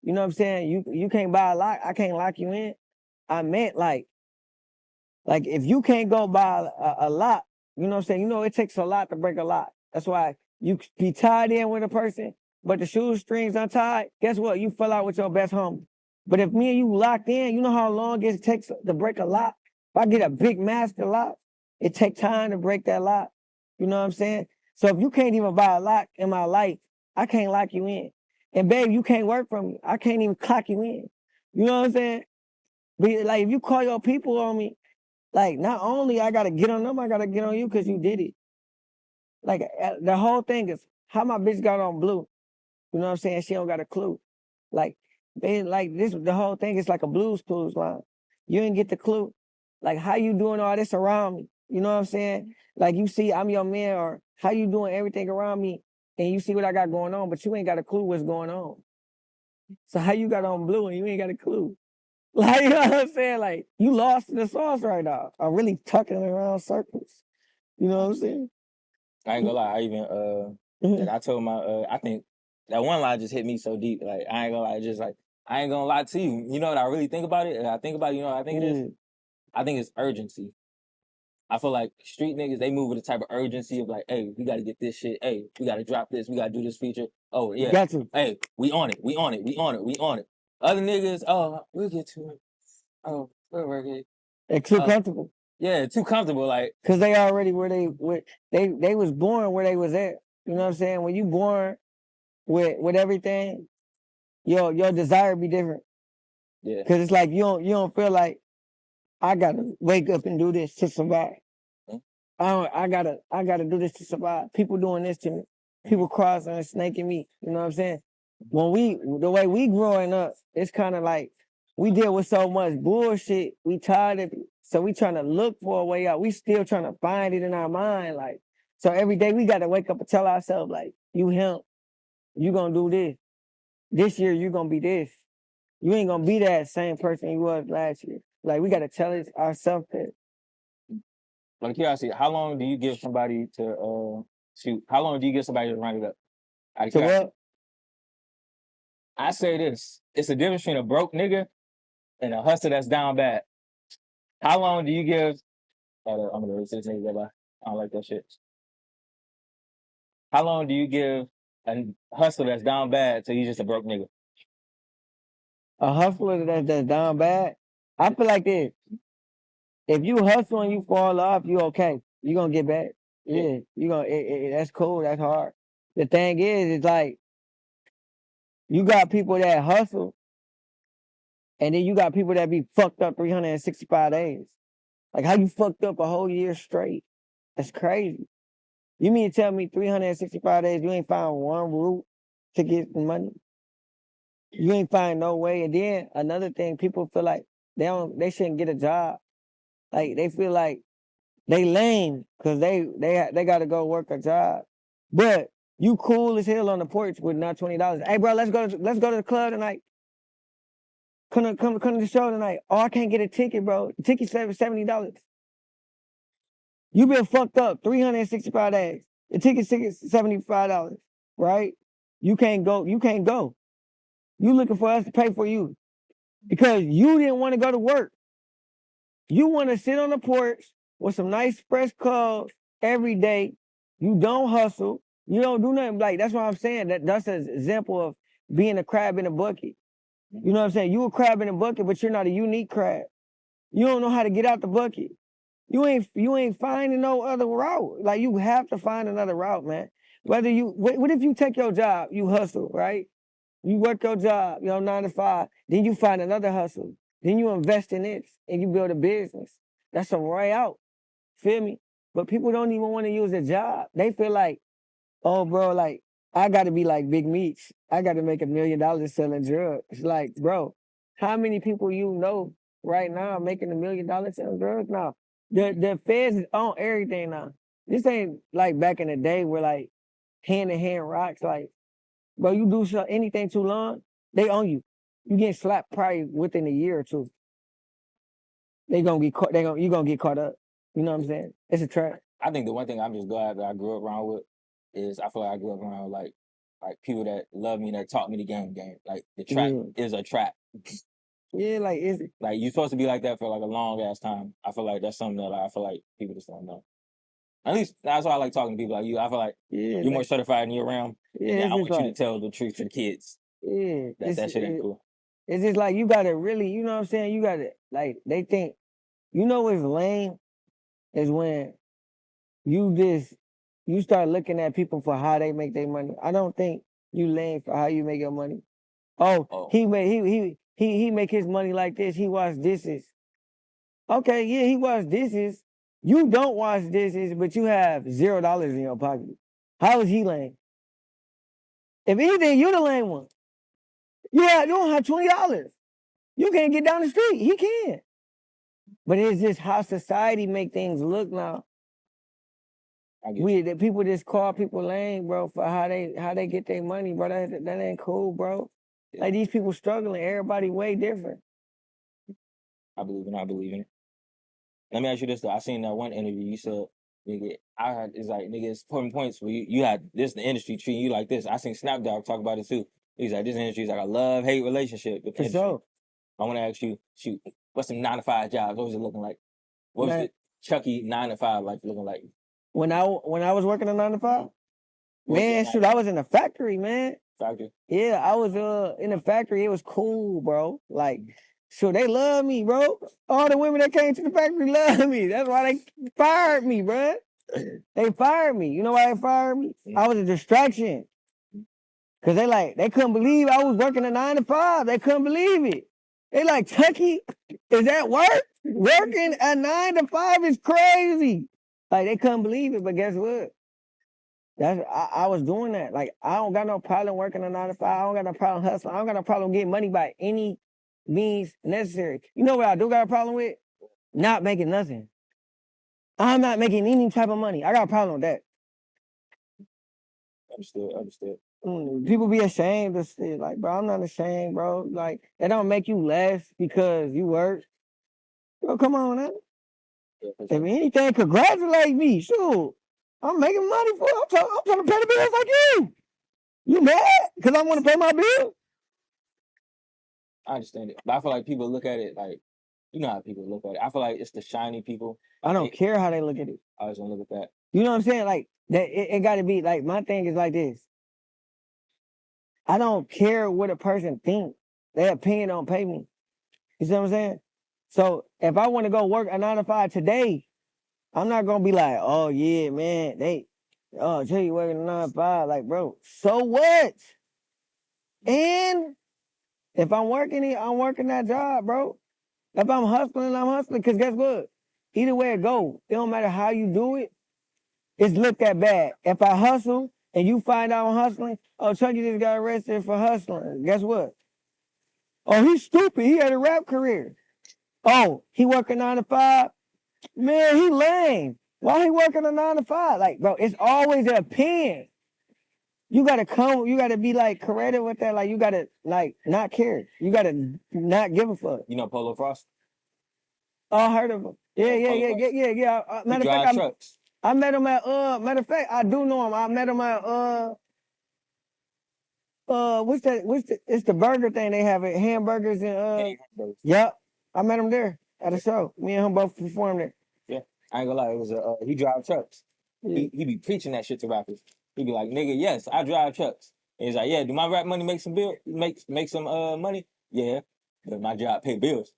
you know what I'm saying? You can't buy a lock, I can't lock you in. I meant like if you can't go buy a lock, you know what I'm saying? You know, it takes a lot to break a lock. That's why you be tied in with a person, but the shoestrings untied, guess what? You fell out with your best homie. But if me and you locked in, you know how long it takes to break a lock? If I get a big master lock, it takes time to break that lock. You know what I'm saying? So if you can't even buy a lock in my life, I can't lock you in. And babe, you can't work for me. I can't even clock you in. You know what I'm saying? But like, if you call your people on me, like, not only I gotta get on them, I gotta get on you because you did it. Like, the whole thing is how my bitch got on blue. You know what I'm saying? She don't got a clue. Like, the whole thing is like a Blues Clues line. You didn't get the clue. Like, how you doing all this around me? You know what I'm saying? Like, you see I'm your man, or how you doing everything around me, and you see what I got going on, but you ain't got a clue what's going on. So how you got on blue and you ain't got a clue? Like, you know what I'm saying? Like, you lost in the sauce right now. I'm really tucking around circles. You know what I'm saying? I ain't gonna lie. I even like I told my I think that one line just hit me so deep. Like, I ain't gonna lie, just like, I ain't gonna lie to you. You know what I really think about it? I think about it, you know what I think it is? I think it's urgency. I feel like street niggas, they move with a type of urgency of like, hey, we gotta get this shit. Hey, we gotta drop this. We gotta do this feature. Oh, yeah. Got to. Hey, we on it. We on it. We on it. We on it. Other niggas, oh, we'll get to it. Oh, we'll work it. They're too comfortable. Yeah, too comfortable. Like, because they already they was born where they was at. You know what I'm saying? When you born with everything, your desire be different. Yeah. Because it's like you don't feel like I gotta wake up and do this to survive. I gotta do this to survive. People doing this to me. People crossing and snaking me. You know what I'm saying? The way we growing up, it's kind of like we deal with so much bullshit. We tired of it. So we trying to look for a way out. We still trying to find it in our mind. Like, so every day we got to wake up and tell ourselves, like, you him, you gonna do this. This year you gonna be this. You ain't gonna be that same person you was last year. Like, we got to tell it ourselves that. Like curiosity, how long do you give somebody to shoot? How long do you give somebody to run it up? Out of So curiosity. what? I say this: it's the difference between a broke nigga and a hustler that's down bad. How long do you give? I'm gonna go to this nigga by. I don't like that shit. How long do you give a hustler that's down bad till he's just a broke nigga? A hustler that's down bad. I feel like this. If you hustle and you fall off, you okay. You gonna get back. Yeah, you gonna. That's cool. That's hard. The thing is, it's like you got people that hustle, and then you got people that be fucked up 365 days. Like, how you fucked up a whole year straight? That's crazy. You mean to tell me 365 days you ain't found one route to get the money? You ain't find no way. And then another thing, people feel like they shouldn't get a job. Like, they feel like they lame because they got to go work a job. But you cool as hell on the porch with not $20. Hey, bro, let's go to the club tonight. Come to the show tonight. Oh, I can't get a ticket, bro. The ticket's $70. You been fucked up 365 days. The ticket's $75, right? You can't go. You looking for us to pay for you because you didn't want to go to work. You want to sit on the porch with some nice fresh clothes every day. You don't hustle. You don't do nothing. Like, that's what I'm saying. That's an example of being a crab in a bucket. You know what I'm saying? You a crab in a bucket, but you're not a unique crab. You don't know how to get out the bucket. You ain't finding no other route. Like, you have to find another route, man. What if you take your job, you hustle, right? You work your job, 9 to 5, then you find another hustle. Then you invest in it and you build a business. That's a way out. Feel me? But people don't even want to use a job. They feel like, oh, bro, like, I got to be like Big Meats. I got to make $1 million selling drugs. It's like, bro, how many people you know right now making $1 million selling drugs now? The feds is on everything now. This ain't like back in the day where, like, hand-to-hand rocks. Like, bro, you do anything too long, they own you. You get slapped probably within a year or two. They gonna get caught. You gonna get caught up. You know what I'm saying? It's a trap. I think the one thing I'm just glad that I grew up around with is I feel like I grew up around like people that love me, that taught me the game. Like, the trap is a trap. Yeah, like, is it? Like, you're supposed to be like that for like a long ass time. I feel like that's something that I feel like people just don't know. At least that's why I like talking to people like you. I feel like you're more certified in your realm. Yeah, I want you to tell the truth to the kids. Yeah, that shit ain't cool. It's just like you gotta really, you know what I'm saying? You gotta, like, they think, what's lame is when you start looking at people for how they make their money. I don't think you lame for how you make your money. Oh. He make his money like this. He wash dishes. Okay, yeah, he wash dishes. You don't wash dishes, but you have $0 in your pocket. How is he lame? If anything, you're the lame one. You don't have $20. You can't get down the street. He can. But it's just how society make things look now. The people just call people lame, bro, for how they get their money, bro. That ain't cool, bro. Yeah. Like, these people struggling. Everybody way different. I believe in it. Let me ask you this though. I seen that one interview. You said, nigga, it's like, nigga, it's important points where you had this, the industry treating you like this. I seen Snapdog talk about it too. He's like, this industry is like a love-hate relationship with the industry. Sure. I want to ask you, shoot, what's some 9 to 5 jobs? What was it looking like? What was the Chucky 9 to 5 like looking like? When I was working a 9 to 5? Man, shoot, I was in a factory, man. Factory? Yeah, I was in a factory. It was cool, bro. Like, so they love me, bro. All the women that came to the factory love me. That's why they fired me, bro. They fired me. You know why they fired me? I was a distraction. Cause they couldn't believe I was working a 9 to 5. They couldn't believe it. They like, Chucky, is that work? Working a 9 to 5 is crazy. Like they couldn't believe it, but guess what? I was doing that. Like I don't got no problem working a 9 to 5. I don't got no problem hustling. I don't got no problem getting money by any means necessary. You know what I do got a problem with? Not making nothing. I'm not making any type of money. I got a problem with that. Understood. People be ashamed of shit. Like, bro, I'm not ashamed, bro. Like, it don't make you less because you work. Bro, come on, man. Yeah, for If sure. anything, congratulate me. Sure. I'm making money for it. I'm trying to pay the bills like you. You mad? Because I want to pay my bill? I understand it. But I feel like people look at it like, you know how people look at it. I feel like it's the shiny people. I don't care how they look at it. I always want to look at that. You know what I'm saying? Like, that it got to be, like, my thing is like this. I don't care what a person thinks. Their opinion don't pay me. You see what I'm saying? So if I want to go work a 9 to 5 today, I'm not gonna be like, oh yeah, man, tell you working a 9 to 5, like, bro, so what? And if I'm working it, I'm working that job, bro. If I'm hustling, cause guess what? Either way it go, it don't matter how you do it, it's looked at bad. If I hustle and you find out I'm hustling, oh, Chucky just got arrested for hustling. Guess what? Oh, he's stupid. He had a rap career. Oh, he working 9 to 5. Man, he lame. Why he working a 9 to 5? Like, bro, it's always an opinion. You gotta be like creative with that. Like, you gotta like not care. You gotta not give a fuck. You know Polo Frost? I heard of him. Yeah. Matter of fact, trucks. I met him at matter of fact, I do know him. I met him at what's that? It's the burger thing they have it, hamburgers and Yep. I met him there at a show. Me and him both performed there. Yeah. I ain't gonna lie, it was he drive trucks. Yeah. He be preaching that shit to rappers. He be like, nigga, yes, I drive trucks. And he's like, yeah, do my rap money make some make some money? Yeah. But my job pay bills.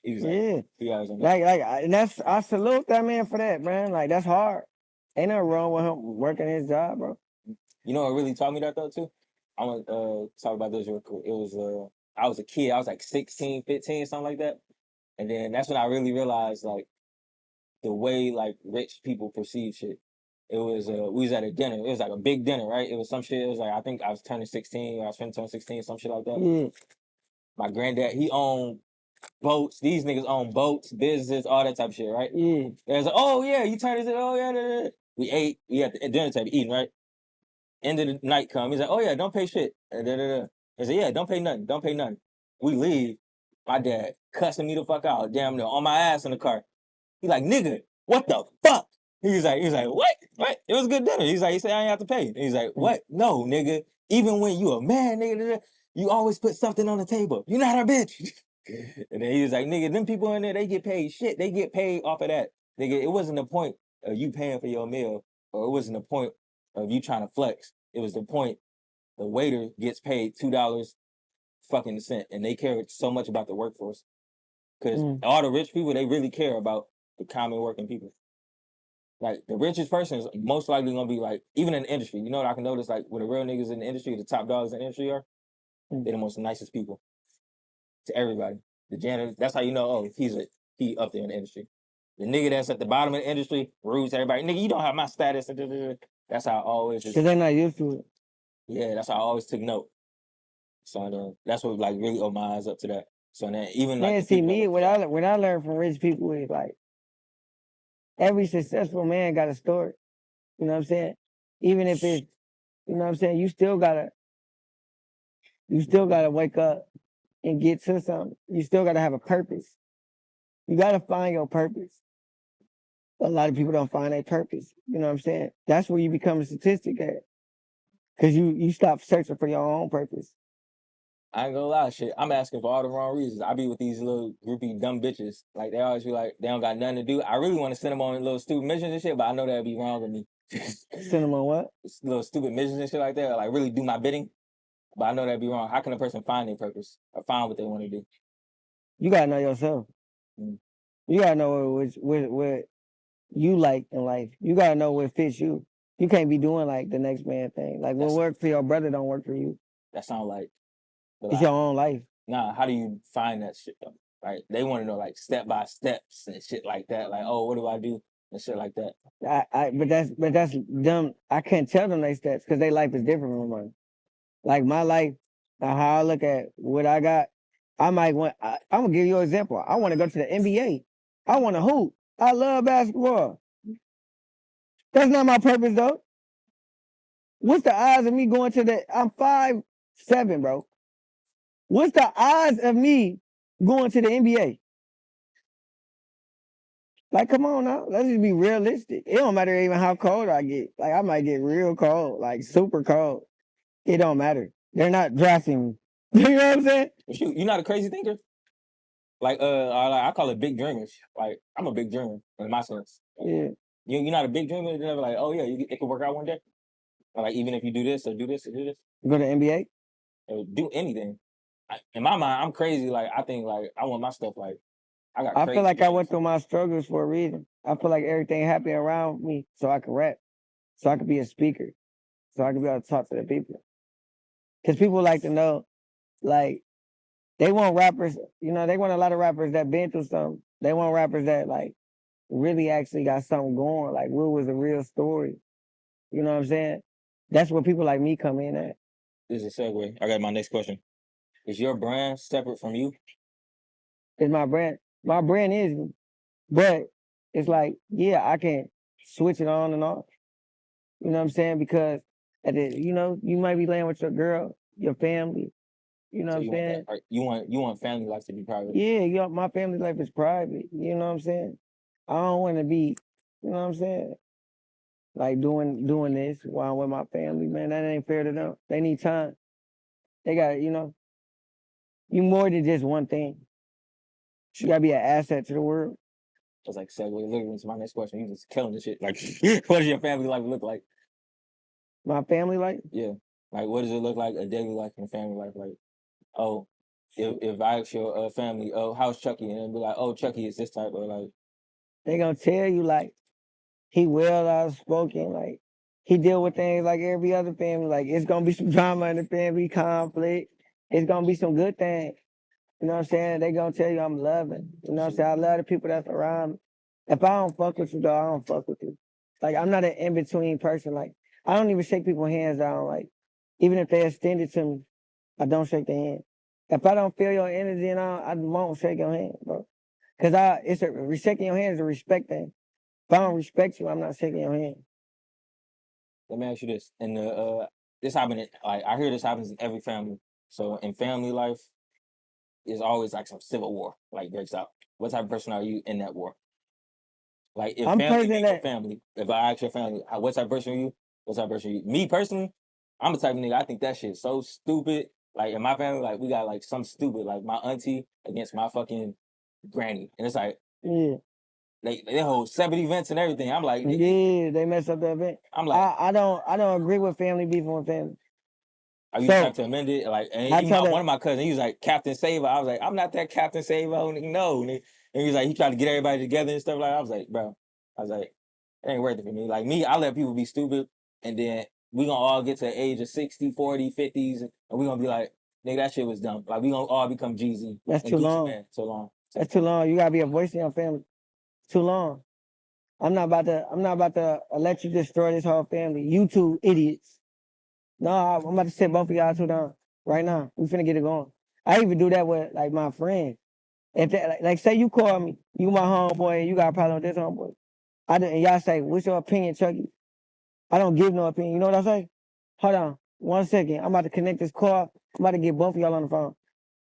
He was like, Yeah. he always on that. And I salute that man for that, man. Like, that's hard. Ain't nothing wrong with him working his job, bro. You know what really taught me that though too? I want to talk about this real quick. It was I was a kid. I was like 16, 15, something like that. And then that's when I really realized like the way like rich people perceive shit. It was we was at a dinner. It was like a big dinner, right? It was some shit. It was like I think I was turning 16 or I was finna turn 16, some shit like that. Yeah. My granddad, he owned boats. These niggas own boats, businesses, all that type of shit, right? Yeah. It was like, oh yeah, you turned it, oh yeah. We ate, we at the dinner table eating, right? End of the night come. He's like, oh yeah, don't pay shit. He said, yeah, don't pay nothing. We leave. My dad cussing me the fuck out, damn near on my ass in the car. He's like, nigga, what the fuck? He's like, what? It was a good dinner. He said, I ain't have to pay. He's like, what? No, nigga. Even when you a man, nigga, you always put something on the table. You're not a bitch. And then he was like, nigga, them people in there, they get paid shit. They get paid off of that. Nigga, it wasn't the point of you paying for your meal, or it wasn't the point of you trying to flex. It was the point the waiter gets paid $2 fucking cent, and they care so much about the workforce. Because all the rich people, they really care about the common working people. Like, the richest person is most likely going to be, like, even in the industry. You know what I can notice? Like, when the real niggas in the industry, the top dogs in the industry are, they're the most nicest people to everybody. The janitor, that's how you know, oh, he up there in the industry. The nigga that's at the bottom of the industry, rude to everybody. Nigga, you don't have my status. That's how I always just... Because they're not used to it. Yeah, that's how I always took note. So that's what, like, really opened my eyes up to that. So then even like... Man, see, me, what I learned from rich people is, like, every successful man got a story. You know what I'm saying? Even if it's, you know what I'm saying, you still gotta wake up and get to something. You still gotta have a purpose. You gotta find your purpose. A lot of people don't find their purpose. You know what I'm saying? That's where you become a statistic at. Because you stop searching for your own purpose. I ain't gonna lie, shit. I'm asking for all the wrong reasons. I be with these little groupie dumb bitches. Like, they always be like, they don't got nothing to do. I really want to send them on little stupid missions and shit, but I know that'd be wrong with me. Send them on what? Little stupid missions and shit like that. Like, really do my bidding. But I know that'd be wrong. How can a person find their purpose or find what they want to do? You gotta know yourself. You gotta know what you like in life. You gotta know what fits you. You can't be doing like the next man thing. Like, what work for your brother don't work for you. That sound like... It's your own life. Nah, how do you find that shit though? Right? They want to know like step by steps and shit like that. Like, oh, what do I do? and shit like that. But that's them. I can't tell them they stats because their life is different from mine. Like my life, how I look at what I got, I might want. I'm gonna give you an example. I want to go to the NBA. I want to hoop. I love basketball. That's not my purpose though. What's the odds of me going to the? I'm 5'7", bro. What's the odds of me going to the NBA? Like, come on now. Let's just be realistic. It don't matter even how cold I get. Like, I might get real cold, like super cold. It don't matter. They're not drafting me. You know what I'm saying? Shoot, you not a crazy thinker? Like, I call it big dreamers. Like, I'm a big dreamer in my sense. Yeah. You're not a big dreamer. You're never like, oh yeah, it could work out one day. Or like, even if you do this or do this or do this, Go to NBA? or do anything. In my mind, I'm crazy. Like, I think like I want my stuff. Like, I got. I crazy feel like I dreams. went through my struggles for a reason. I feel like everything happened around me so I could rap, so I could be a speaker, so I could be able to talk to the people. Because people like to know, like, they want rappers, you know, they want a lot of rappers that been through something. They want rappers that, like, really actually got something going. Like, what was a real story? You know what I'm saying? That's where people like me come in at. This is a segue. I got my next question. Is your brand separate from you? It's my brand. My brand is me. But it's like, yeah, I can switch it on and off. You know what I'm saying? Because you know, you might be laying with your girl, your family. You know So what I'm saying? you want family life to be private. Yeah, my family life is private. You know what I'm saying? I don't want to be, you know what I'm saying? Like doing this while I'm with my family, man. That ain't fair to them. They need time. They got, you know, you more than just one thing. You gotta be an asset to the world. It's like segue literally into my next question. You just killing the shit. Like, what does your family life look like? My family life? Yeah. Like, what does it look like a daily life and family life? Like, oh, if I ask your family, oh, how's Chucky? And they'll be like, oh, Chucky is this type. Or like, They gonna tell you like he well outspoken, like he deal with things like every other family. Like it's gonna be some drama in the family, conflict. It's gonna be some good things. You know what I'm saying? They gonna tell you I'm loving. You know what I'm saying? I love the people that's around me. If I don't fuck with you, though, I don't fuck with you. Like I'm not an in-between person. Like I don't even shake people's hands down. Like even if they extend it to me, I don't shake their hand. If I don't feel your energy and all, I won't shake your hand, bro. Cause shaking your hand is a respect thing. If I don't respect you, I'm not shaking your hand. let me ask you this. And this happened, like, I hear this happens in every family. So in family life, there's always like some civil war, like breaks out. What type of person are you in that war? Like if I'm family person meets your that family, if I ask your family, what type of person are you? What type of person are you? Me personally, I'm the type of nigga, I think that shit's so stupid. Like in my family, like we got like some stupid, like my auntie against my fucking granny. And it's like, yeah. they hold 7 events and everything. I'm like, Yeah, they messed up the event. I'm like, I don't agree with family beefing with family. are you So trying to amend it? Like, and I even try one to of my cousins, he was like Captain Saver. I was like, I'm not that Captain Saver. No. And he was like, he tried to get everybody together and stuff like that. I was like, bro, I was like, it ain't worth it for me. Like me, I let people be stupid, and then we gonna all get to the age of 60, 40, 50s, and we gonna be like, nigga, that shit was dumb. Like we gonna all become Jeezy that's and too Gucci long. Man. So long. That's too long. You gotta be a voice in your family. Too long. I'm not about to let you destroy this whole family. You two idiots. No, I'm about to sit both of y'all two down right now. We finna get it going. I even do that with like my friends. If they, like say you call me, you my homeboy, and you got a problem with this homeboy. And y'all say, what's your opinion, Chucky? I don't give no opinion. You know what I say? Hold on, 1 second. I'm about to connect this call. I'm about to get both of y'all on the phone.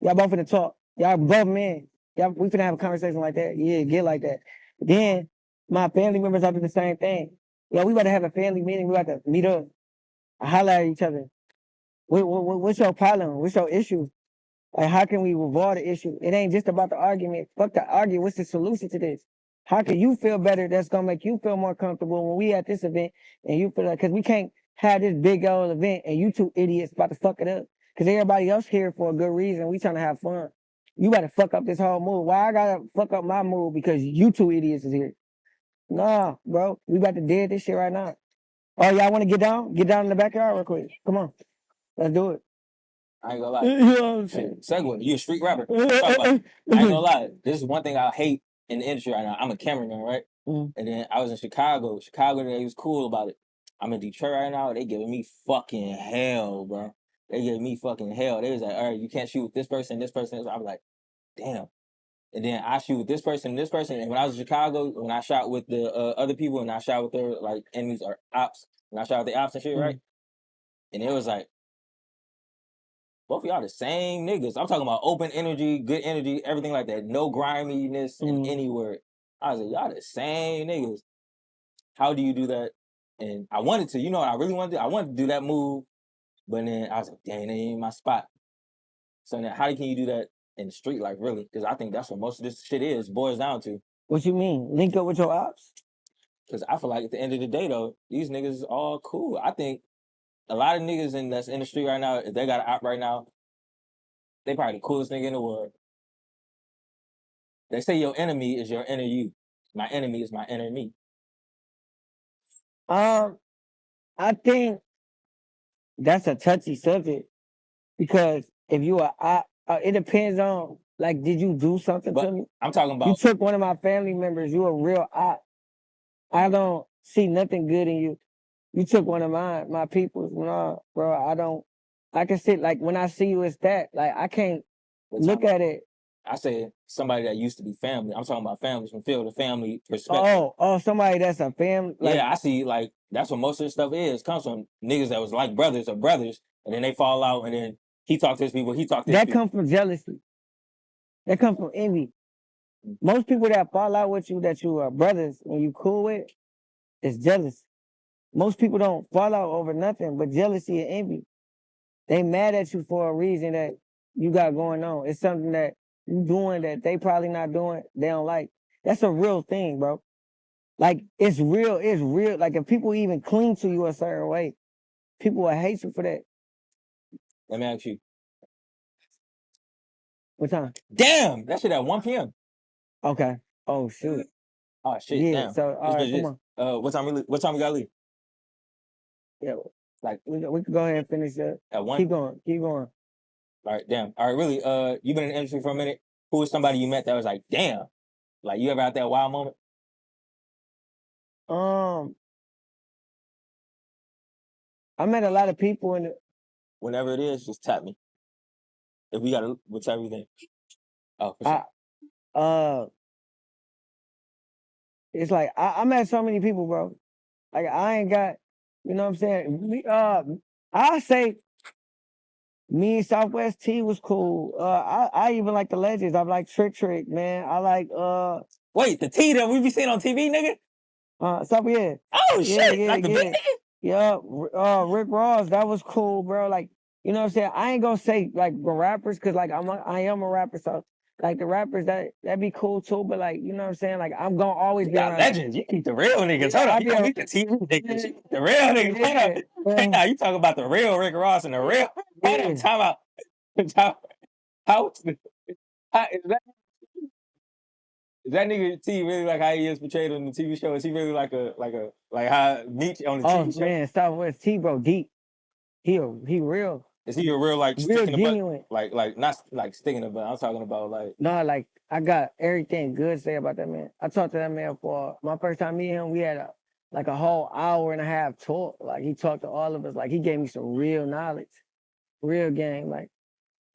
Y'all both finna talk. Y'all both men. Y'all, we finna have a conversation like that. Yeah, get like that. Then my family members are do the same thing. Yo, we about to have a family meeting. We about to meet up, holler at each other. What's your problem? What's your issue? Like, how can we resolve the issue? It ain't just about the argument. Fuck the argument. What's the solution to this? How can you feel better? That's gonna make you feel more comfortable when we at this event and you feel like, cause we can't have this big old event and you two idiots about to fuck it up. Cause everybody else here for a good reason. We trying to have fun. You better fuck up this whole move. Why I gotta fuck up my move because you two idiots is here? Nah, bro. We about to dead this shit right now. Oh, y'all want to get down? Get down in the backyard real quick. Come on, let's do it. I ain't gonna lie. You know what I'm saying? Segue, you a street rapper. Let's talk about it. I ain't gonna lie. This is one thing I hate in the industry right now. I'm a cameraman, right? Mm. And then I was in Chicago. Chicago, they was cool about it. I'm in Detroit right now. They giving me fucking hell, bro. They giving me fucking hell. They was like, all right, you can't shoot with this person, this person. I was like, damn. And then I shoot with this person, this person. And when I was in Chicago, when I shot with the other people and I shot with their like enemies or ops, when I shot with the ops and shit, right? And it was like, both of y'all the same niggas. I'm talking about open energy, good energy, everything like that. No griminess in any word. I was like, y'all the same niggas. How do you do that? And I wanted to, you know what I really wanted to do? I wanted to do that move, but then I was like, dang, that ain't my spot. So then how can you do that in the street life, really? Because I think that's what most of this shit boils down to. What you mean? Link up with your ops? Because I feel like at the end of the day, though, these niggas is all cool. I think a lot of niggas that's in the street right now, if they got an op right now, they probably the coolest nigga in the world. They say your enemy is your inner you. My enemy is my inner me. I think that's a touchy subject because if you are, it depends on like, did you do something to me? I'm talking about you took one of my family members. You a real op. I don't see nothing good in you. You took one of my people's. No, bro, I don't. I can see like when I see you, it's that. Like I can't look at it. I said somebody that used to be family. I'm talking about families from the family perspective. Oh, somebody that's a family. Like, yeah, I see. Like that's what most of the stuff comes from niggas that was like brothers, and then they fall out, and then he talked to his people. He talked to his that people. comes from jealousy. That comes from envy. Most people that fall out with you that you are brothers and you cool with is jealous. Most people don't fall out over nothing but jealousy and envy. They mad at you for a reason that you got going on. It's something that you doing that they probably not doing. They don't like. That's a real thing, bro. Like it's real. It's real. Like if people even cling to you a certain way, people will hate you for that. Let me ask you. What time? Damn, that shit at 1 p.m. Okay. Oh shoot. Oh shit. Yeah. Damn. So all right, come on. What time we gotta leave? Yeah. Like we can go ahead and finish that. At 1? Keep going. Keep going. All right, damn. All right, really, you've been in the industry for a minute. Who was somebody you met that was like, damn? Like, you ever had that wild moment? I met a lot of people in the... Whenever it is, just tap me. If we gotta, whichever you think. Oh, for sure. It's like, I met so many people, bro. Like, I ain't got, you know what I'm saying? I say me and Southwest T was cool. I even like the legends. I like Trick, man. I like Wait, the T that we be seeing on TV, nigga? Yeah. Oh shit! Yeah, like the big nigga? Yeah, Rick Ross, that was cool, bro. Like, you know what I'm saying? I ain't gonna say like the rappers, cause like I am a rapper, so like the rappers that'd be cool too. But like, you know what I'm saying? Like I'm gonna always be around legends. You keep the real niggas. Hold on, you don't keep the TV niggas. You keep the real niggas. Hold on. You talk about the real Rick Ross and the real. Hold on, time out. How is that nigga T really like how he is portrayed on the TV show? Is he really like how Meech on the TV show? Oh man, Southwest T, bro, deep. He real. Is he a real like real sticking genuine? Like not like sticking the butt. I'm talking about like no, like I got everything good to say about that man. I talked to that man for my first time meeting him. We had a whole hour and a half talk. Like he talked to all of us. Like he gave me some real knowledge, real game. Like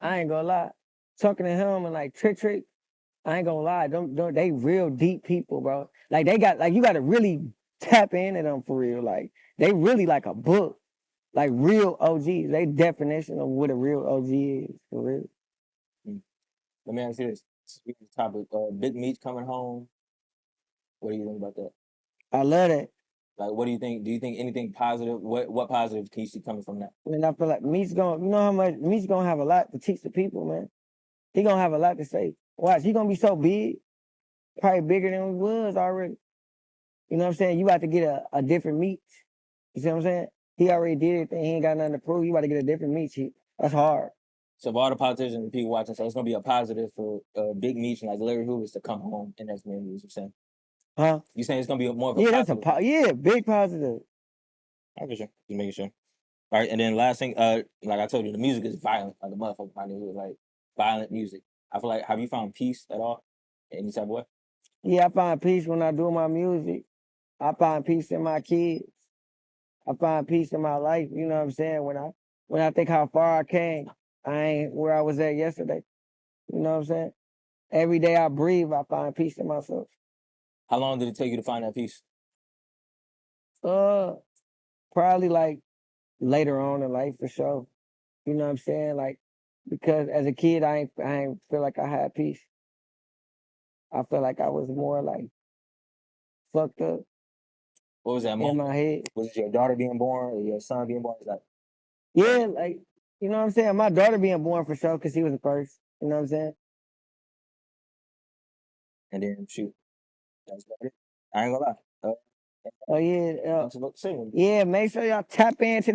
I ain't gonna lie, talking to him and like Trick. I ain't gonna lie, they real deep people, bro. Like they got like you gotta really tap into them for real. Like they really like a book. Like real OGs. They definition of what a real OG is, for real. Let me ask you this. Speaking of the topic, Big Meech coming home. What do you think about that? I love that. Like, what do you think? Do you think anything positive? What positive can you see coming from that? I mean, I feel like Meech's gonna, you know how much Meech's gonna have a lot to teach the people, man. He gonna have a lot to say. Watch, he gonna be so big, probably bigger than we was already. You know what I'm saying? You about to get a different Meech. You see what I'm saying? He already did it, and he ain't got nothing to prove. You about to get a different Meech. That's hard. So if all the politicians and people watching, so it's gonna be a positive for Big Meech and like Larry Hoover to come home in that community. What you saying? Huh? You saying it's gonna be more of a positive? That's big positive. I'm sure. Just making sure. All right, and then last thing, like I told you, the music is violent, like the motherfucker. My nigga, like violent music. I feel like, have you found peace at all in any type of way? Yeah, I find peace when I do my music. I find peace in my kids. I find peace in my life. You know what I'm saying? When I think how far I came, I ain't where I was at yesterday. You know what I'm saying? Every day I breathe, I find peace in myself. How long did it take you to find that peace? Probably like later on in life for sure. You know what I'm saying? Like, because as a kid, I ain't feel like I had peace. I feel like I was more like fucked up What was that in moment? my head. Was it your daughter being born or your son being born? Like, Yeah, like, you know what I'm saying? My daughter being born for sure because he was the first. You know what I'm saying? and then shoot, that's about it. I ain't gonna lie. Oh, yeah. I was about to say. Yeah, make sure y'all tap into